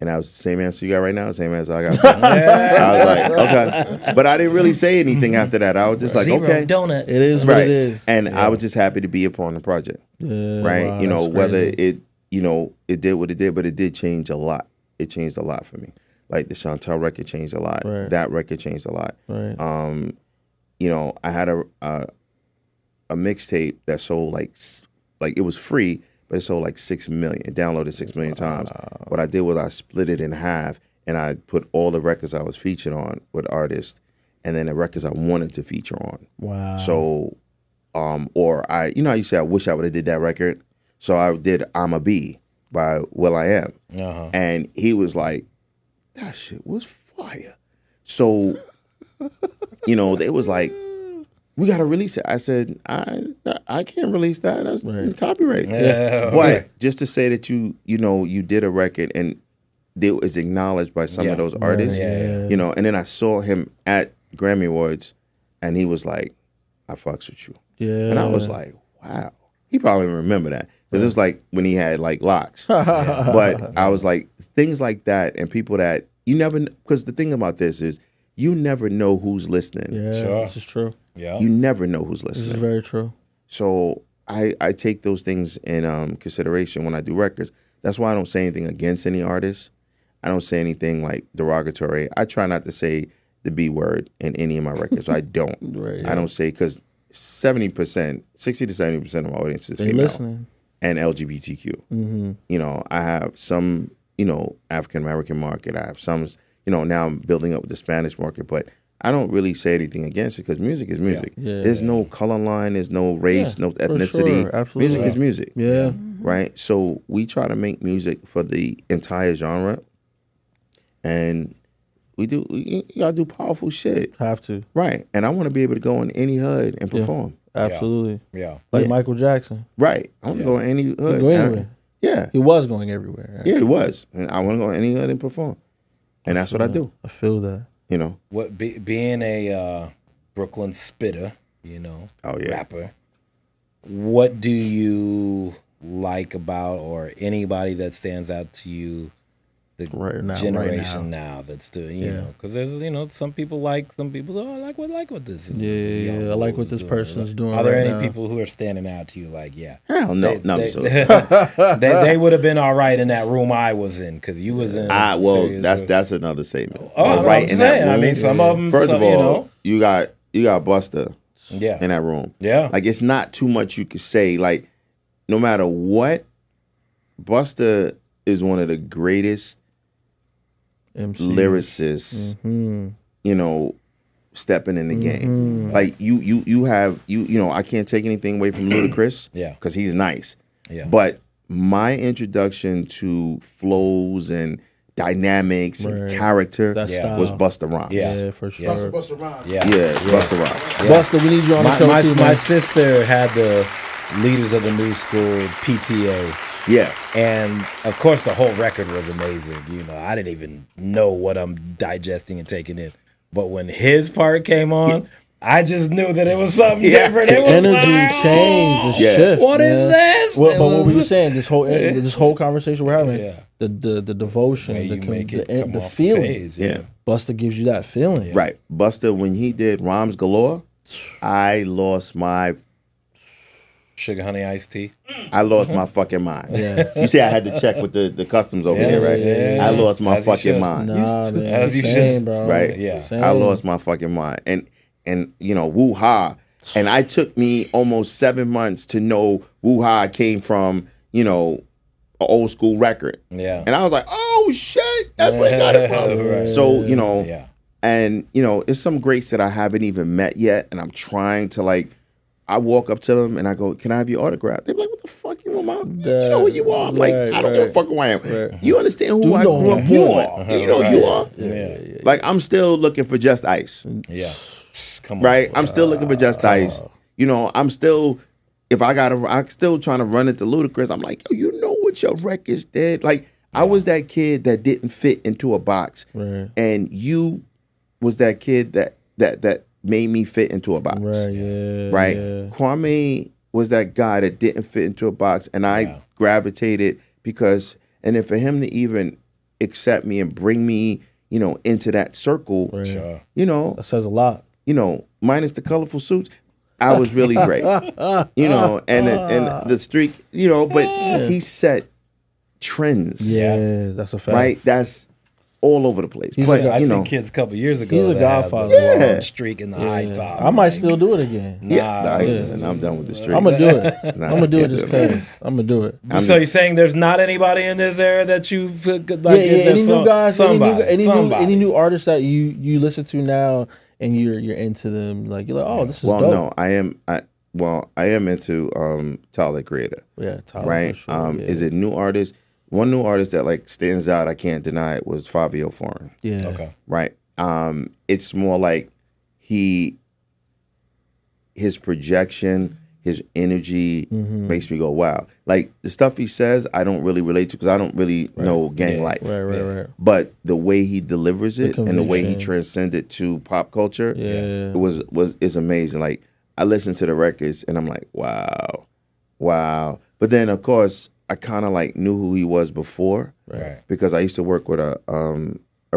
And that was the same answer you got right now, the same answer I got. I was like, okay. But I didn't really say anything after that. I was just like, Zero okay. donut. It is what Right. it is. And I was just happy to be a part of the project. Yeah. Right. Wow, that's Whether crazy. it did what it did, but it did change a lot. It changed a lot for me. Like the Chantel record changed a lot. Right. That record changed a lot. Right. I had a mixtape that sold like it was free, but it sold like 6 million. It downloaded 6 million times. What I did was I split it in half, and I put all the records I was featured on with artists, and then the records I wanted to feature on. Wow. So, or I, you know, how you say I wish I would have did that record. So I did "I'm a Bee" by Will I Am, and he was like, "That shit was fire." So, you know, they was like, "We got to release it." I said, "I can't release that. That's copyright." Yeah, But right. just to say that you know, you did a record and it was acknowledged by some of those artists, you know, and then I saw him at Grammy Awards, and he was like, "I fucks with you," and I was like, "Wow." He probably don't remember that because it was like when he had like locks. But I was like, things like that, and people that you never, because the thing about this is you never know who's listening. Yeah, Sure. this is true. Yeah. You never know who's This is listening. very true. So I take those things in consideration when I do records. That's why I don't say anything against any artists. I don't say anything like derogatory. I try not to say the B word in any of my records. I don't. Right. I don't say, because 70%, 60 to 70% of my audience is They female listening. and LGBTQ. Mm-hmm. You know, I have some, you know, African American market. I have some, you know, now I'm building up with the Spanish market, but I don't really say anything against it because music is music. Yeah. There's no color line, there's no race, no for ethnicity. sure. Absolutely. Music is music. Yeah. Right? So we try to make music for the entire genre. And you gotta do powerful shit. Have to. Right. And I want to be able to go in any hood and perform. Absolutely. Yeah. Like Yeah. Michael Jackson. Right. I want to go in any hood. Go anywhere. Yeah. He was going everywhere. Yeah, it was. And I want to go in any hood and perform. And that's what I do. I feel that. You know? What being a Brooklyn spitter, you know, Oh, yeah. rapper. What do you like about, or anybody that stands out to you, the Right now, generation now that's doing, you know, because there's, you know, some people like oh, I like what this is. Yeah, I like what this person is doing. Are there right any now. people who are standing out to you like, yeah, Hell no. they would have been all right in that room I was in, because you was in. Well, serious that's another statement. Oh, All I'm right in that saying. I room. mean, some of them. First of all, you know, you got Busta yeah, in that room. yeah, Like, it's not too much you could say. Like, no matter what, Busta is one of the greatest MC. lyricists, Mm-hmm. you know, stepping in the game. Like, you have, you know, I can't take anything away from Ludacris. Yeah. Because he's nice. yeah. But my introduction to flows and dynamics and Right. character That Yeah. was style. Busta Rhymes. Yeah. For sure. Yeah. Yeah, Busta Rhymes. Busta, we need you on the show too, my man. sister had the leaders of the new school PTA, Yeah. and of course the whole record was amazing. You know, I didn't even know what I'm digesting and taking in, but when his part came on, I just knew that it was something different. It was Energy like, change, the Yeah. shift. What is man. this? Well, It but what was- were you saying? This whole conversation we're having, Yeah. the devotion, Way you make it come the off the feeling. page, Yeah. Busta gives you that feeling. Right. Busta, when he did Rhymes Galore, I lost my Sugar Honey Iced Tea. fucking mind. Yeah. You see, I had to check with the customs over here, right? yeah. I lost my As you fucking should. mind. Nah, man. As you same, should. bro. Right? Yeah. Same. I lost my fucking mind. And you know, Woo Ha. And I took me almost 7 months to know Woo Ha came from, you know, an old school record. Yeah. And I was like, oh shit, that's where he got it from. Right. So, you know, Yeah. and you know, it's some greats that I haven't even met yet, and I'm trying to, like, I walk up to them and I go, "Can I have your autograph?" They're like, "What the fuck you want, mom? You know who you are." I'm like, Right, "I don't give a right. fuck who I am. Right. You understand who Do I know grew up who you on? You know who you are." Yeah. Like, I'm still looking for Just Ice, Yeah. Come on. right? I'm still looking for Just Ice. You know, I'm still, I'm still trying to run into Ludacris. I'm like, yo, you know what your records did? Like, I was that kid that didn't fit into a box, Right. and you was that kid that made me fit into a box. Right. Yeah. Right? Yeah. Kwame was that guy that didn't fit into a box, and I gravitated because, and then for him to even accept me and bring me, you know, into that circle, Right. Sure. you know, That says a lot. minus the colorful suits, I was really great, you know, and the streak, you know, but he set trends, Yeah, that's a fact. right? That's all over the place. He's But, a guy- I you seen know, kids a couple years ago. He's a that had godfather. the long Yeah. streak in the high top. I might Like, still do it again. yeah, yeah. and I'm done with the streak. I'm gonna do it. Nah, I'm gonna do yeah, it just yeah. cause. I'm gonna do it. So you're saying there's not anybody in this era that you feel good, like? Yeah, is there any new guys, somebody, any somebody? new artists that you listen to now and you're into them, like you're like, oh, this is Well, dope. no, I am into Tyler the Creator. Yeah, Tyler, Right? for sure, yeah. Is it new artist? One new artist that like stands out, I can't deny it, was Fabio Foreign. Yeah. Okay. Right? It's more like his projection, his energy makes me go, wow. Like the stuff he says, I don't really relate to because I don't really know gang life. Right. But the way he delivers it and the way he conviction. transcends it to pop culture, Yeah. is amazing. Like I listen to the records and I'm like, wow. But then of course I kind of like knew who he was before, Right. because I used to work with a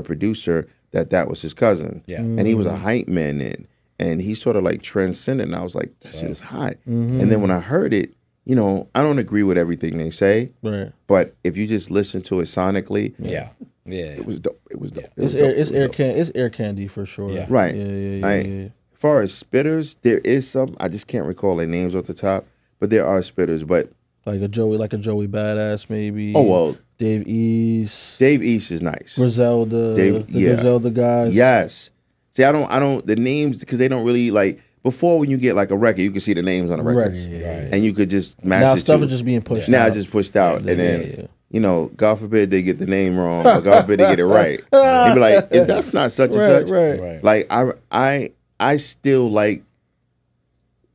producer that was his cousin, Yeah. and he was a hype man then, and he sort of like transcended. And I was like, that shit is high. And then when I heard it, you know, I don't agree with everything they say, Right. but if you just listen to it sonically, Yeah. it was dope. It was dope. It It's was dope. air, it's It was air dope. it's air candy for sure. Yeah. Right. Yeah. As far as spitters, there is some. I just can't recall their names off the top, but there are spitters. But Like a Joey Badass maybe. oh well, Dave East, Dave East is nice. Griselda, Dave- the yeah. Griselda guys. Yes. See, I don't the names because they don't really like. Before, when you get like a record, you can see the names on the Right. records, Yeah. and you could just match Now it stuff to- is just being pushed. Now out. it's just pushed out, and then yeah. you know, God forbid they get the name wrong, but God forbid they get it right. You'd be like, that's not such and Right, such. right. Right. Like I still like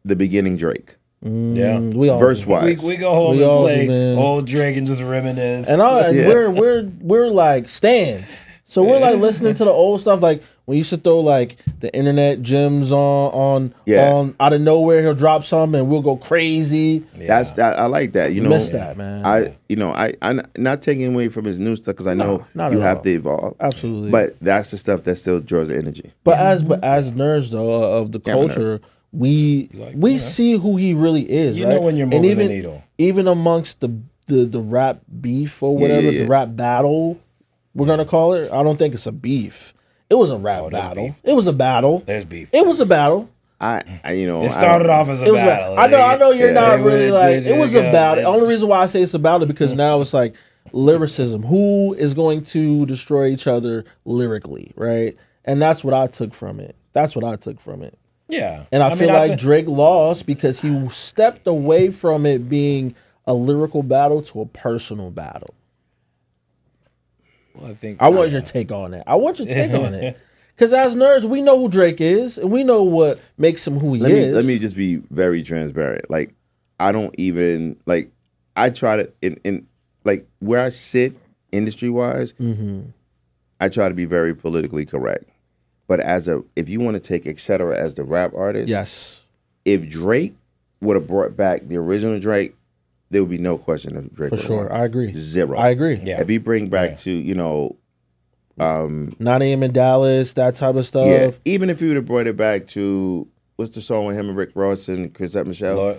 the beginning Drake. Yeah. We all Verse do. wise. We go home We and all play do, man. old Drake and just reminisce. And Yeah. we're like stands. So we're like listening to the old stuff. Like when you used to throw like the internet gems on out of nowhere, he'll drop something and we'll go crazy. Yeah. I like that. You know, Miss that, man. I'm not taking away from his new stuff because I know not you at have all. to evolve. Absolutely. But that's the stuff that still draws the energy. But as nerds though of the Yeah, I'm a culture, we see who he really is. You right? know when you're And moving even, the needle. even amongst the rap beef or whatever, yeah. the rap battle, we're gonna call it. I don't think it's a beef. It was a rap there's battle. beef. It was a battle. There's beef. It was a battle. You know, It started off as a It was. battle. I know you're They- not they really went- like. they It was just a battle. got- The only reason why I say it's a battle because now it's like lyricism. Who is going to destroy each other lyrically, right? And that's what I took from it. Yeah. And I mean, feel like think- Drake lost because he stepped away from it being a lyrical battle to a personal battle. Well, I think I want your take on that. Because as nerds, we know who Drake is, and we know what makes him who he is. Let me just be very transparent. Like, I don't even like. I try to in like where I sit industry wise. I try to be very politically correct. But if you want to take Etcetera as the rap artist, Yes. if Drake would have brought back the original Drake, there would be no question of Drake. For would've sure. won. I agree. Zero. I agree. Yeah. If he bring back Yeah. to 9 a.m. in Dallas, that type of stuff. yeah, even if he would have brought it back to what's the song with him and Rick Ross and Chrisette Michelle?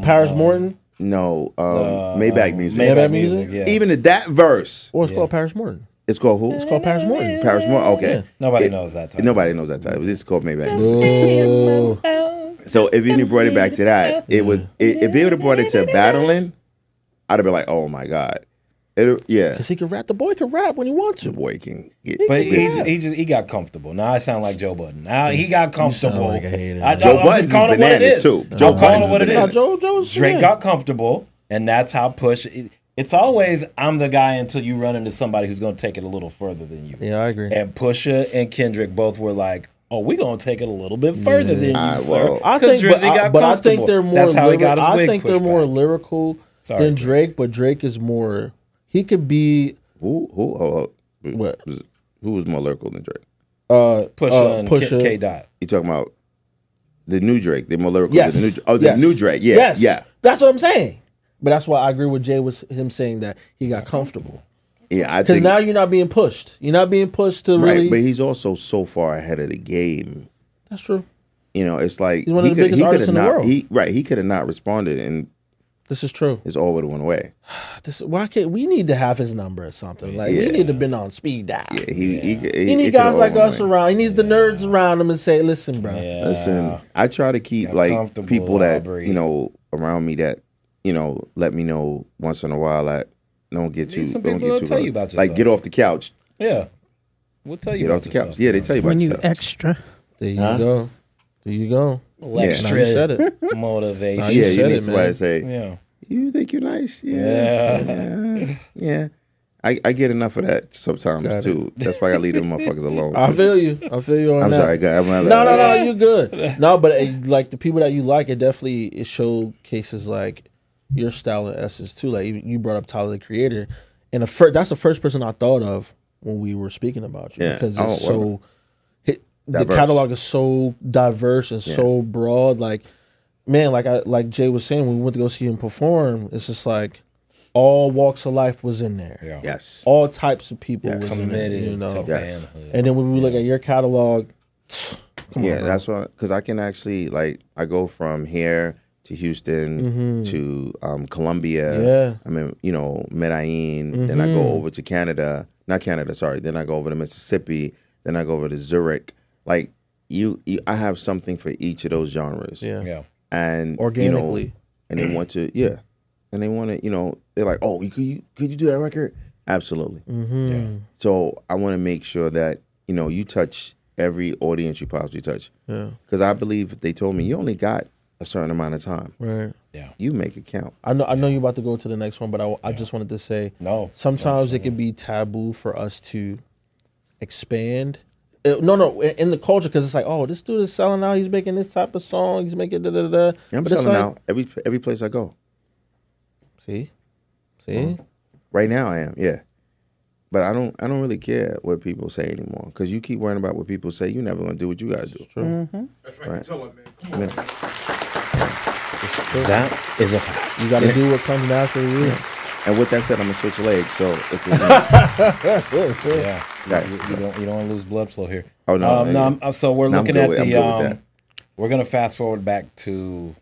Paris Morton. No, Maybach music. Maybach music? Yeah. Even in that verse, Or it's called Paris Morton. it's called who? It's called Paris Morton. Paris Moore. Okay, Nobody knows that title. Nobody knows that title. It's called Maybach. Oh. So if he brought it back to that, if they would have brought it to battling, I'd have been like, oh my god, yeah, Because he can rap. The boy can rap when he wants the to. boy can get. But busy. he got comfortable. Now I sound like Joe Budden. Now he got comfortable. like a hater. I'm Joe just Budden's is calling it what it bananas, is. too. I'm Joe calling Budden's it what is it bananas. is. Joe's Drake got comfortable, and that's how push. It's always I'm the guy until you run into somebody who's going to take it a little further than you. Yeah, I agree. And Pusha and Kendrick both were like, "Oh, we're gonna take it a little bit further than you, well, sir." I 'Cause think, Drizzy got I think comfortable. they're more. That's how he got his I wig think they're pushed more back. lyrical Sorry, than Drake. Drake, but Drake is more. He could be Who? What? Who was more lyrical than Drake? Pusha and Pusha. K. Dot. You talking about the new Drake? They're more lyrical Yes. than the new. The Yes. new Drake. Yeah, Yes. yeah, That's what I'm saying. But that's why I agree with Jay with him saying that he got comfortable. yeah. I Because think now you're not being pushed. You're not being pushed to right, really. but he's also so far ahead of the game. That's true. You know, it's like He's one of the biggest coulda artists in the not, world. He could have not responded, and This is true. it's all would have went away. Why can't we need to have his number or something? Like we Yeah. need to been on speed dial. Yeah, He need guys like us around. He needs the nerds around him and say, "Listen, bro, Yeah. Listen, I try to keep Got like comfortable, people that Aubrey. around me that let me know once in a while. I don't get Need too some don't people get to too tell you about like yourself. get off the couch. Yeah. We'll tell you Get about off the yourself, couch. Yeah, they man. tell you about When you yourself. extra. There you Huh? go. There you go. Extra Now you said it. motivation. Nah, Yeah, you you said need it, somebody man. to say, Yeah. you think you're nice? Yeah. Yeah. I get enough of that sometimes Got it. too. That's why I leave them motherfuckers alone. I too. feel you. I feel you on I'm that. sorry, I'm No, you good. No, but like the people that you like, it showcases like your style and essence too. Like you brought up Tyler the Creator, and that's the first person I thought of when we were speaking about you Yeah. because Oh, it's wow. the Diverse. catalog is so diverse and so broad. Like man, like Jay was saying when we went to go see him perform, it's just like all walks of life was in there. Yeah. Yes. All types of people Yes. was in there. Committed You know, to Yes. fanhood. and then when we look at your catalog. Come Yeah, on, bro. that's why, because I can actually, like, I go from here to Houston to Colombia. Yeah. I mean, Medellin. Then I go over to Canada. Not Canada, sorry. Then I go over to Mississippi. Then I go over to Zurich. Like, I have something for each of those genres. Yeah. Yeah. And, Organically. and they want to, And they want to, they're like, oh, could you do that record? Absolutely. Yeah. So I want to make sure that, you touch every audience you possibly touch. Yeah. Because I believe they told me you only got a certain amount of time. Right. You make it count. I know you're about to go to the next one, but I just wanted to say No. sometimes it can be taboo for us to expand. No, in the culture because it's like, oh, this dude is selling out. He's making this type of song. He's making da da da. I'm But it's selling like- out every place I go. See. Right now I am, yeah. But I don't really care what people say anymore. Because you keep worrying about what people say, you're never gonna do what you gotta do. True. That's right. Right. You tell him, man. Come on. That is a fact. You got to do what comes naturally. to you. And with that said, I'm gonna switch legs. So if Yeah. Right. You don't want to lose blood flow here. Oh, no, So we're No, I'm looking good at with- I'm the good with that. we're gonna fast forward back to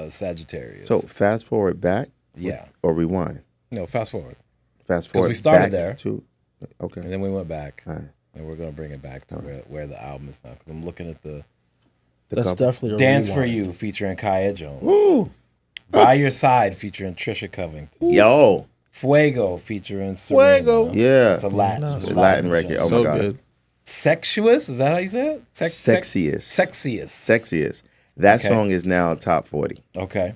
Sagittarius. so fast forward back yeah. or rewind. No, fast forward. Fast forward we started back there. to okay. And then we went back. All right. And we're gonna bring it back to where the album is now. Because I'm looking at the The That's cover. definitely a Dance for rewind. You featuring Kaya Jones. Woo! By Your Side featuring Trisha Covington. Yo. Fuego featuring Serena. Fuego. Yeah. It's a Latin, The Latin record. Oh my So God. good. Sexuous? Is that how you say it? Sexiest. Sexiest. Sexiest. That Okay. song is now top 40. Okay.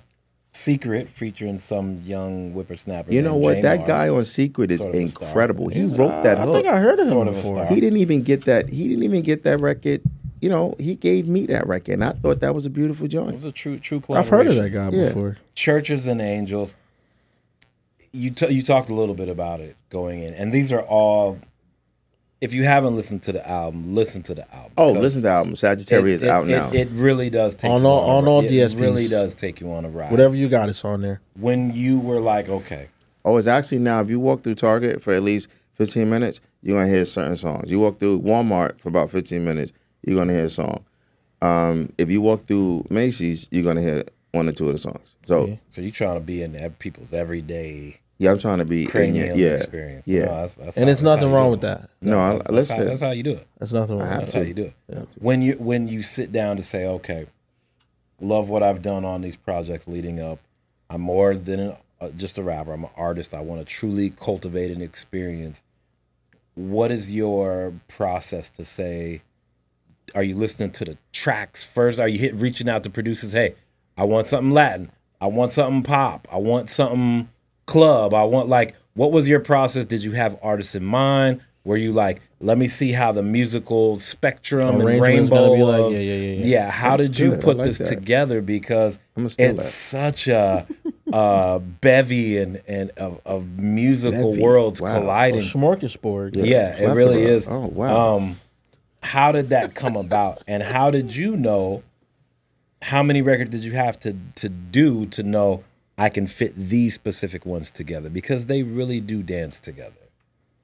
Secret featuring some young whippersnapper. You know named what? J That Marv. guy on Secret is Sort of a star. incredible. He wrote that I hook. think I heard of him Sort of a before. star. He didn't even get that record. He gave me that record, and I thought that was a beautiful It joint. was a true collaboration. I've heard of that guy Yeah. before. Churches and Angels. You talked a little bit about it going in, and these are all. If you haven't listened to the album, listen to the album. Oh, because listen to the album. Sagittarius is out now. It really does take On you all- on on all It DSPs. really does take you on a ride. Whatever you got, it's on there. When you were like, okay, Oh, it's actually now, if you walk through Target for at least 15 minutes, you're going to hear certain songs. You walk through Walmart for about 15 minutes, you're going to hear a song. If you walk through Macy's, you're going to hear one or two of the songs. So, so you're trying to be in people's everyday yeah, I'm trying to be in cranium your, experience. Yeah. No, that's And how- there's that's how nothing you wrong do with it. that. No, That's listen. how you do it. There's nothing wrong with That's that. how you do it. When you sit down to say, okay, love what I've done on these projects leading up. I'm more than just a rapper. I'm an artist. I want to truly cultivate an experience. What is your process to say? Are you listening to the tracks first? Are you reaching out to producers? Hey, I want something Latin. I want something pop. I want something club. I want what was your process? Did you have artists in mind? Were you like, let me see how the musical spectrum and Arrangement's rainbow gonna be like, of- yeah. how That's did you good. I put like this that. together? Because I'ma steal it's that. such a bevy and of musical Bevy. worlds Wow. colliding. Smorgasbord. Yeah, it really Plethora. is. Oh, wow. How did that come about? And how did you know how many records did you have to do to know I can fit these specific ones together? Because they really do dance together.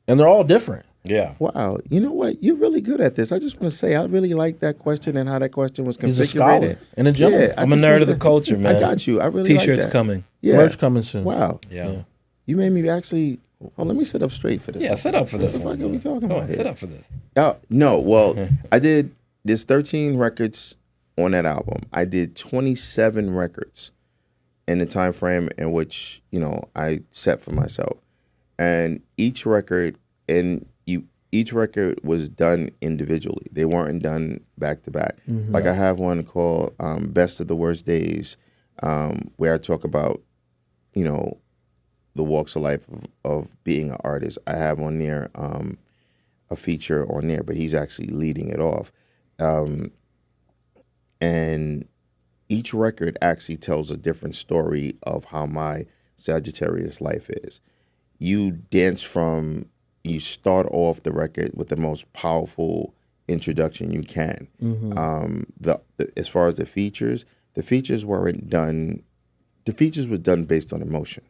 And they're all different. Yeah. Wow. You know what? You're really good at this. I just want to say, I really like that question and how that question was configured. He's a scholar and a gentleman. I I'm a just nerd wanna of the say- culture, man. I got you. I really like T-shirts that. coming. Yeah. Merch coming soon. Wow. Yeah. You made me actually. Oh, let me sit up straight for this. Yeah, sit up for this What the one. fuck are we talking Come about on, here? sit up for this. No. Well, I did. There's 13 records on that album. I did 27 records in the time frame in which I set for myself, and each record, and each record was done individually. They weren't done back to back. Like I have one called Best of the Worst Days, where I talk about, you know, the walks of life of being an artist. I have on there a feature on there, but he's actually leading it off. And each record actually tells a different story of how my Sagittarius life is. You start off the record with the most powerful introduction you can. As far as the features weren't done. The features were done based on emotion,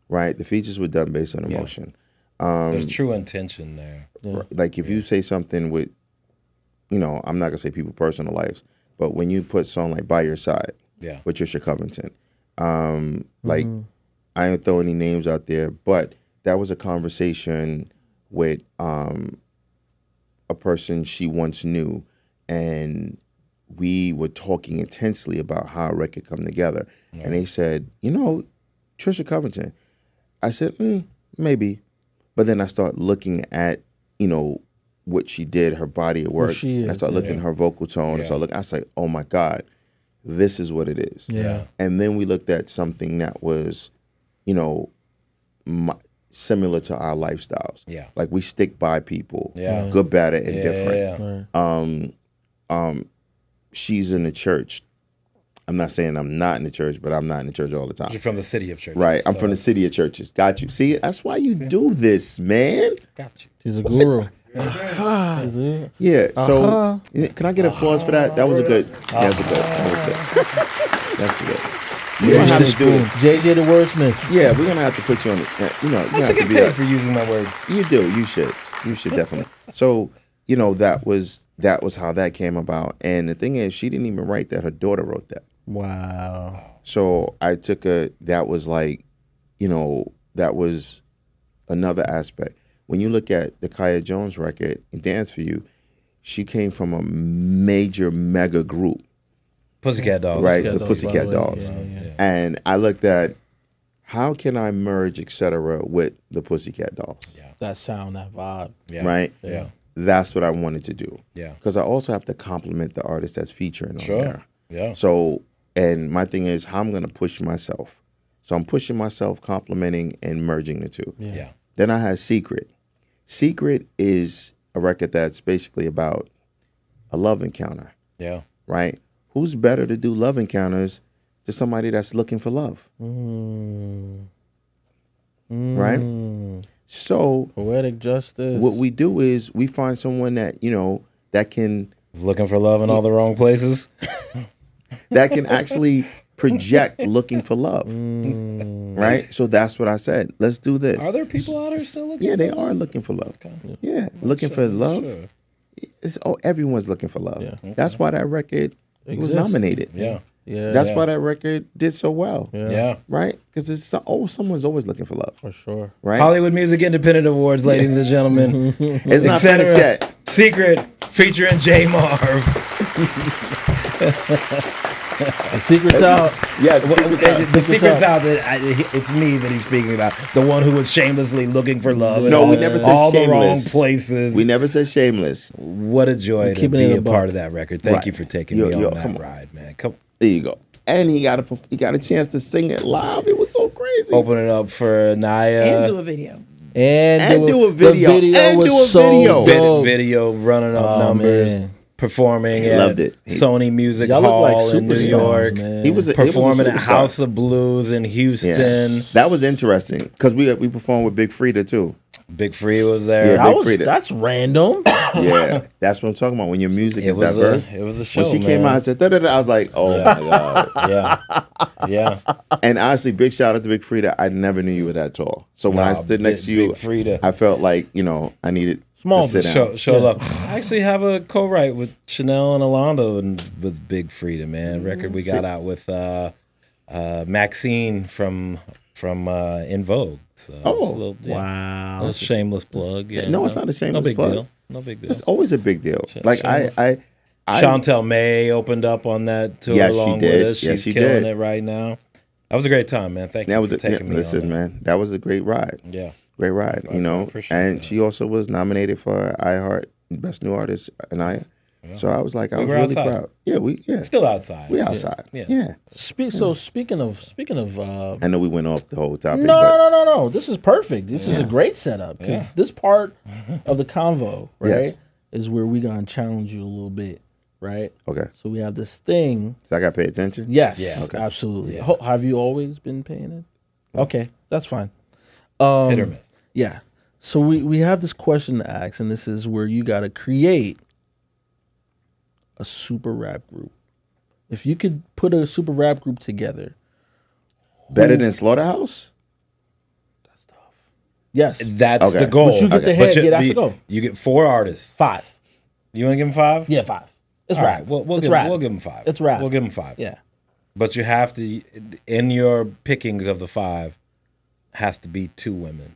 right? The features were done based on emotion. There's true intention there. Like if you say something with, you know, I'm not gonna say people's personal lives, but when you put a song like "By Your Side," with Trisha Covington, like I ain't throw any names out there, but that was a conversation with a person she once knew, and we were talking intensely about how a record come together. And they said, you know, Trisha Covington. I said, maybe. But then I start looking at, you know, what she did, her body of work. And I start looking at her vocal tone. I was like, oh my God, this is what it is. And then we looked at something that was, you know, similar to our lifestyles. Like we stick by people, good, bad, and different. She's in the church. I'm not saying I'm not in the church, but I'm not in the church all the time. You're from the city of churches. Right. I'm from the city of churches. Got you. See, that's why you do this, man. Got you. He's a guru. Yeah. So, can I get applause for that? That was a good. That's a good. That's good. We're gonna have to do this. JJ the wordsmith. Yeah, we're gonna have to put you on the. You know, you I have should to get be paid for using my words. You do. You should. You should definitely. So, you know, that was how that came about. And the thing is, she didn't even write that. Her daughter wrote that. Wow. So I took that was like, you know, that was another aspect. When you look at the Kaya Jones record, Dance For You, she came from a major mega group. Pussycat Dolls. Right, Pussycat the Dolls, Pussycat by the way. Dolls. Yeah. And I looked at, how can I merge Etcetera with the Pussycat Dolls? That sound, that vibe. Right? Yeah. That's what I wanted to do. Yeah. Because I also have to compliment the artist that's featuring on there. Yeah. So, and my thing is how I'm going to push myself. So I'm pushing myself, complimenting, and merging the two. Yeah. Then I had Secret. Secret is a record that's basically about a love encounter. Yeah. Right? Who's better to do love encounters to somebody that's looking for love? Right? So Poetic justice. what we do is we find someone that, you know, that can Looking for love in all the wrong places. actually project looking for love. Right? So that's what I said. Let's do this. Are there people out there still looking? Yeah, they are looking for love. Yeah, looking for love. Everyone's looking for love. Yeah. That's why that record was Exists. nominated. Yeah. Yeah. That's why that record did so well. Yeah. Right? Because someone's always looking for love. For sure. Right? Hollywood Music Independent Awards, ladies and gentlemen. It's not Etcetera. finished yet. Secret featuring J Marv. The secret's out. Yeah, The secret's out that it's me that he's speaking about. The one who was shamelessly looking for love. No, in we never said all the wrong shameless. places. We never said shameless. What a joy to keeping it be in a the part book. of that record. Thank Right. you for taking Yo, me yo, on come that on. ride, man. Come There you go. And he got a chance to sing it live. It was so crazy. open it up for Naya. And do a video. And do a video. The video And was do a so video. dope. Video running up Oh, numbers, man. performing He at loved it. Sony Music Y'all look like Hall in New superstars, York. man. He was a Performing at superstar. House of Blues in Houston. Yeah. That was interesting because we performed with Big Frida too. Big Free was there. Yeah, Big Frida. That's random. Yeah, that's what I'm talking about. When your music It is was diverse. it was a show. When she came out and said da da da, I was like, oh my god. Yeah. And honestly, big shout out to Big Frida. I never knew you were that tall. So when I Nah, stood next to Big you, Frida. I felt like I needed Small to sit down. Show love. I actually have a co-write with Chanel and Alonzo and with Big Frida, man. Record we got out with Maxine from In Vogue. So Oh, it's a little, Wow. a little shameless plug. Yeah, No, it's not a shameless no big plug. deal. No big deal. It's always a big deal. Like shameless. I Chantel May opened up on that tour Yes, she along did. with us. Yes, She's she killing did. it right now. That was a great time, man. Thank you that was for taking me listen, on that. man. That was a great ride. Yeah. great ride, you know. appreciate And that. she also was nominated for iHeart Best New Artist, and so I was like, I was were really outside. proud. Yeah, Still outside. we outside. Yeah. Yeah. So speaking of, I know we went off the whole topic. no, but no, no, no. This is perfect. This is a great setup because this part of the convo, right, Yes. is where we gonna challenge you a little bit, right? Okay, So we have this thing. so I got to pay attention. Yes, Yeah. Okay. absolutely. Yeah. Have you always been paying it? Okay, that's fine. Hit or miss. Yeah. So we have this question to ask, and this is where you got to create a super rap group. If you could put a super rap group together, Better than Slaughterhouse? yes, That's Okay. the goal. But you get the But head, yeah, that's the goal. You get 4 artists. 5. You want to give them 5? Yeah, 5. It's All rap. right, we'll it's give rap. we'll give them 5. It's rap. We'll give them 5. Yeah. But you have to, in your pickings of the 5, has to be 2 women.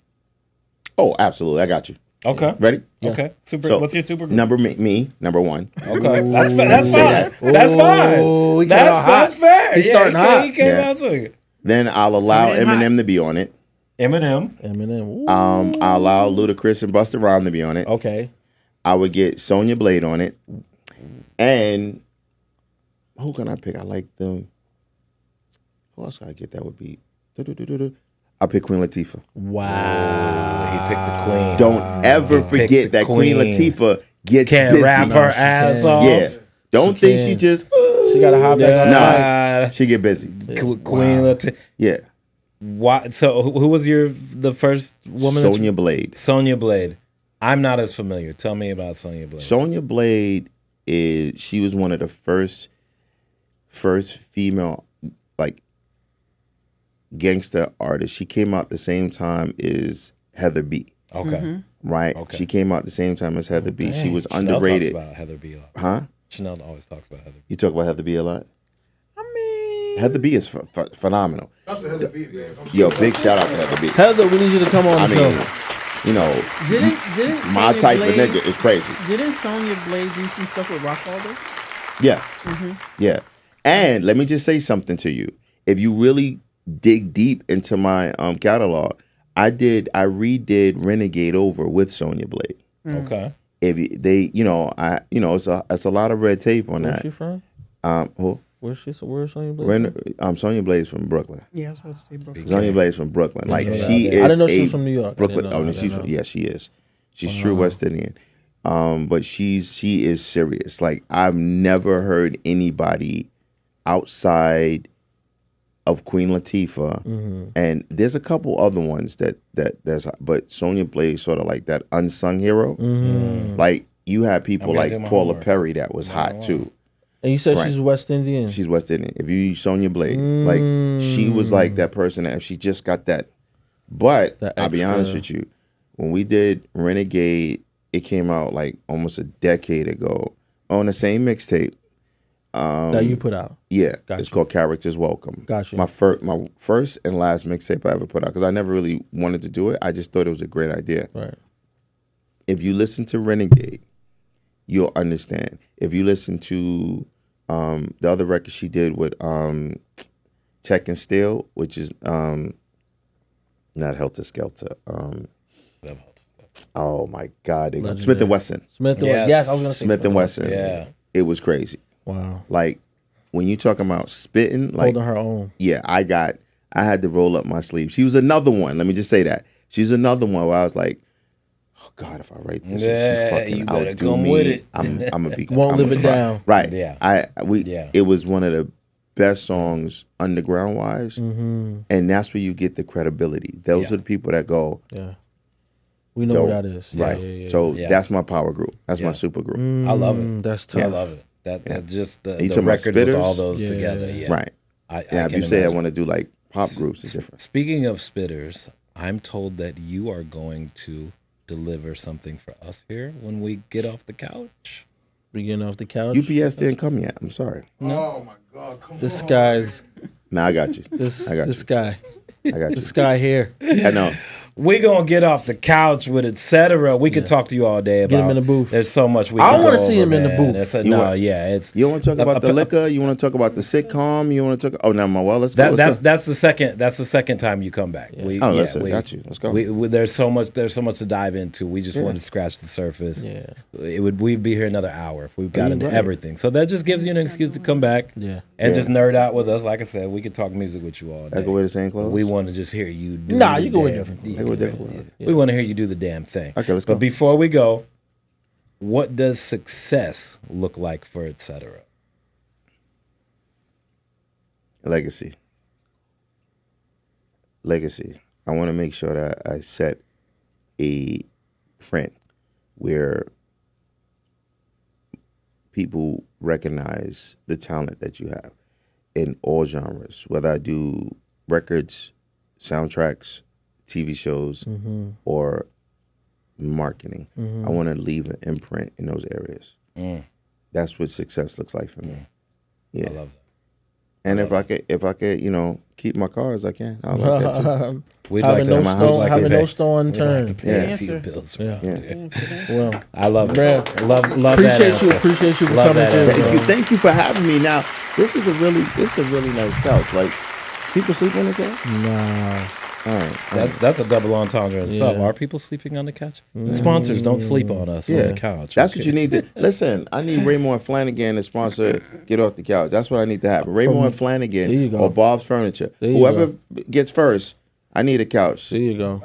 Oh, absolutely. I got you. Okay. Ready? Okay. Super. So, what's your super group? Me, number 1. Okay. That's fine. That's Say fine. that. That's Oh, he fine. got out That's hot. fair. He's starting hot. He came Yeah. out swinging. Then I'll allow Coming in hot. Eminem to be on it. Eminem. Eminem. Ooh. I'll allow Ludacris and Busta Rhymes to be on it. Okay. I would get Sonya Blade on it. And who can I pick? I like them. Who else can I get? That would be. I'll pick Queen Latifah. Wow. He picked the queen. Don't ever picked forget the that Queen queen. Latifah gets Can't busy. rap her she ass can. off. Yeah. Don't She think can. she just. She got to hop back on the mic. Nah. She get busy. Queen Latifah. Yeah. Why? So who was the first woman? that you- Sonya Blade. Sonya Blade. I'm not as familiar. Tell me about Sonya Blade. Sonya Blade she was one of the first female like gangster artists. She came out the same time as Heather B. Okay. Right? Okay. She came out the same time as Heather B. She was Chanel underrated. talks about Heather B a lot. Huh? Chanel always talks about Heather B. You talk about Heather B a lot? I mean, Heather B is phenomenal. Yo, big shout out to Heather B. Heather, we need you to come on I the mean, show. you know, didn't my Sonya type Blade, of nigga is crazy. Didn't Sonya Blade do some stuff with Rockholder? Yeah. Yeah. And let me just say something to you. If you really dig deep into my catalog, I redid Renegade over with Sonya Blade. Okay. If they, it's a lot of red tape on Where's that. she from? Who? Where's Sonya Blade? Sonya Blade's from Brooklyn. Yeah, I was about to say Brooklyn. Sonya Blade's from Brooklyn. Like know that. she is. I didn't know she a was from New York. I Brooklyn. didn't know Oh, no, that. she's from, yeah, she is. She's true West Indian. But she is serious. Like I've never heard anybody outside of Queen Latifah, and there's a couple other ones but Sonya Blade sort of like that unsung hero. Like you had people I'm gonna do like my Paula homework. Perry that was hot too. And you said Right. she's West Indian. She's West Indian. If you use Sonya Blade, like she was like that person that if she just got that. But That I'll be honest extra- with you, when we did Renegade, it came out like almost a decade ago on the same mixtape. that you put out. Yeah, Gotcha. it's called Characters Welcome. Gotcha. My first and last mixtape I ever put out because I never really wanted to do it. I just thought it was a great idea. Right. If you listen to Renegade, you'll understand. If you listen to the other record she did with Tech and Steel, which is not Helter Skelter. Oh my God, Legendary. Smith and Wesson. Smith and Yes. Yes, I was gonna say Smith and Wesson. Yeah. It was crazy. Wow. Like when you talking about spitting, like Holding her own. yeah, I had to roll up my sleeve. She was another one. Let me just say that. She's another one where I was like, oh God, if I write this, Yeah, and she fucking you better outdo come me, with it. I'm gonna be Won't I'm live gonna it cry. down. Right. Yeah. Yeah. It was one of the best songs underground wise, and that's where you get the credibility. Those Yeah. are the people that go, Yeah. We know Yo, what that is. Yeah, right. Yeah, yeah, So Yeah. that's my power group. That's my Yeah. super group. I love it. That's I tough. love it. That just You the talking about records with spitters? all those Yeah. together. Yeah. Right. I Yeah. If can you say I imagine. want to do like pop groups, it's different. Speaking of spitters, I'm told that you are going to deliver something for us here when we get off the couch. We getting off the couch. UPS didn't come yet. I'm sorry. This guy's Nah, I got you. this I got this you. guy. I got you. This guy here. I know. We gonna get off the couch with Etcetera. We could talk to you all day about. Get him in the booth. There's so much we. I want wanna to see him in the booth. It's You want- it's You want to talk about the liquor? You want to talk about the sitcom? You want to talk? Oh, no, well, let's go. that's the second. That's the second time you come back. Yeah. Listen, got you. Let's go. There's so much to dive into. We just wanted to scratch the surface. Yeah. We'd be here another hour if we got into right. everything. So that just gives you an excuse to come back. Yeah. And just nerd out with us. Like I said, we could talk music with you all day. I go wear the same clothes. We want to just hear you do Nah, the you go with damn- different yeah, clothes. I go with different clothes. We want to hear you do the damn thing. Okay, let's go. But before we go, what does success look like for Etcetera? Legacy. I want to make sure that I set a print where people recognize the talent that you have in all genres, whether I do records, soundtracks, TV shows, or marketing. I want to leave an imprint in those areas. That's what success looks like for me. Yeah. I love that. And if I could, keep my cars, I can. I like that too. We'd Having like to no my stone, house, having no pay- stone we'd like unturned. to pay Yeah. a few bills. Yeah. Yeah. Well, I love it. Man, Love that appreciate you. answer. Appreciate you for Love coming that through. answer. bro. Thank you for having me. Now, this is a really nice couch. Like, people sleep on the couch? Nah. All right. That's a double entendre in itself. Yeah. Are people sleeping on the couch? Sponsors, don't sleep on us on the couch. That's what you need to listen. I need Raymond Flanagan to sponsor Get Off the Couch. That's what I need to happen. Raymond There you Flanagan go. or Bob's Furniture. There you Whoever gets first, I need a couch. There you go.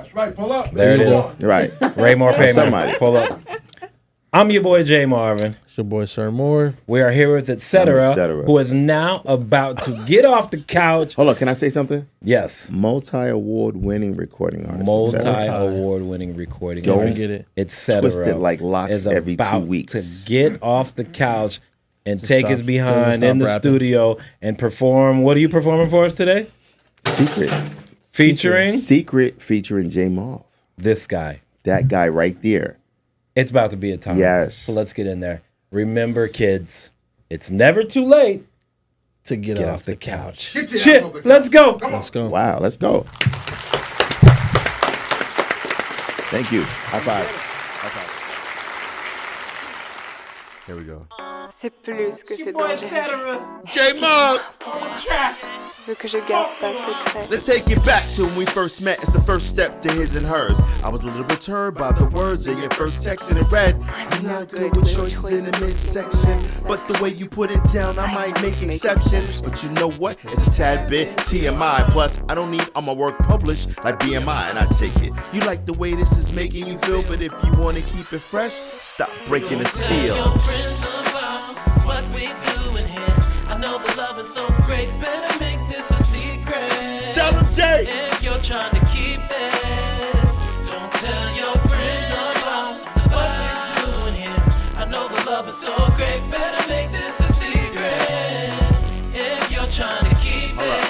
There it is. Right. Ray Moore Payment. Somebody. Pull up. I'm your boy Jay Marvin. It's your boy Sir Moore. We are here with Etcetera, Etcetera. who is now about to get off the couch. Hold on, can I say something? Yes. Multi-award winning recording artist. Multi-award-winning recording. Don't artist. forget it. Etcetera Twist it like locks is every 2 about weeks. to get off the couch and take his stop- behind stop in the rapping. studio and perform. What are you performing for us today? Featuring Secret featuring J Marv. this guy. That guy right there. It's about to be a time. Yes. So let's get in there. Remember, kids, it's never too late To get, get off the couch. Shit, let's go. Let's go. Wow, let's go. Thank you. High five. Here we go. C'est plus que c'est dangereux. J Marv. Veux que je garde ça secret. Let's take it back to when we first met. It's the first step to his and hers. I was a little perturbed by the words of your first text, and it read, "I'm not good with choices in the midsection, but the way you put it down, I might make exceptions. But you know what? It's a tad bit TMI. Plus, I don't need all my work published like BMI, and I take it. You like the way this is making you feel, but if you want to keep it fresh, stop breaking the seal." What we doing here? I know the love is so great. Better make this a secret. Tell him, Jay. If you're trying to keep this, don't tell your friends about what we're doing here. I know the love is so great. Better make this a secret. If you're trying to keep it,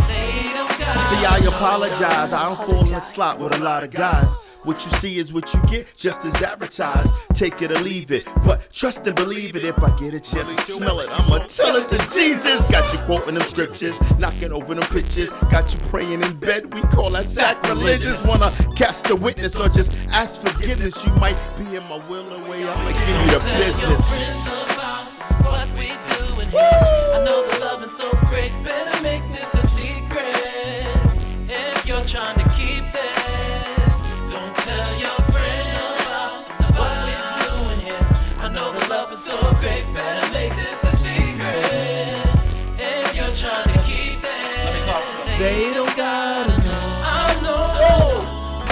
they don't got. See, I apologize. I don't fall in the slot with a lot of guys. What you see is what you get, just as advertised. Take it or leave it, but trust and believe it. If I get a chance to smell it, I'ma tell it to Jesus. Got you quoting them scriptures, knocking over them pictures. Got you praying in bed, we call that sacrilegious. Wanna cast a witness or just ask forgiveness? You might be in my will and way, I'ma give you the Tell your business. friends about what we doing here. I know the love is so great. Better make this a secret. If you're trying to keep this, don't tell your friends about what we're doing here. I know the love is so great. Better make this a secret. If you're trying to keep this, they don't gotta know. I know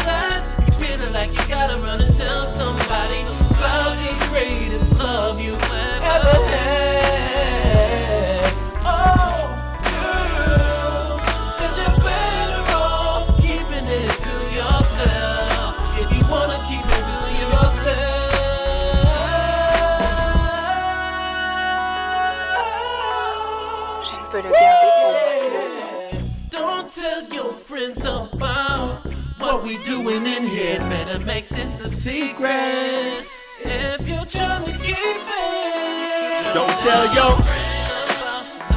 that you feeling like you gotta run and tell somebody about the greatest love you ever had. Oh, girl, said you're better off keeping it to yourself. If you wanna keep it to yourself. Je ne peux le garder pour moi longtemps. Don't tell your friends about what we doing in here. Better make this a secret. If you're trying to keep it, Don't tell your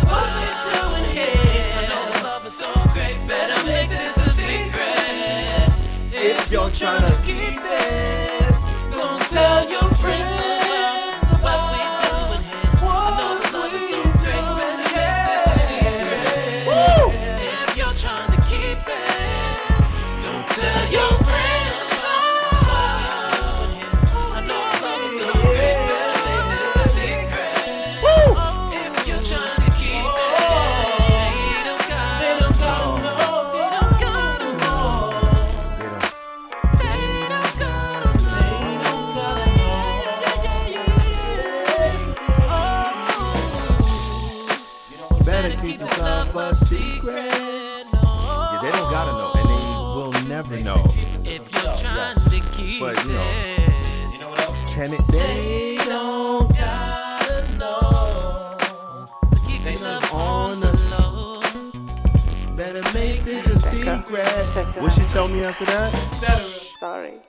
what we doing here. I know the love is so great. Better make this a secret. trying to keep this, don't tell your friends what we doing here. I know the love is so great, better make this a secret. If you're trying to keep it, don't tell your friends what we doing here. I know the love is so great, better make this a secret. If you're trying to keep it, they don't gotta know. They don't gotta know. They don't gotta know. Better keep this love a secret. Yeah, they don't gotta know, and they will never know. If you're trying to keep But, you know, this, you know what else? Can it? They don't gotta know. So keep this love on the low. better make this a secret. What she tell me after that? Sorry.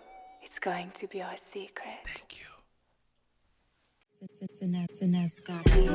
It's going to be our secret. Thank you. Finesse got this.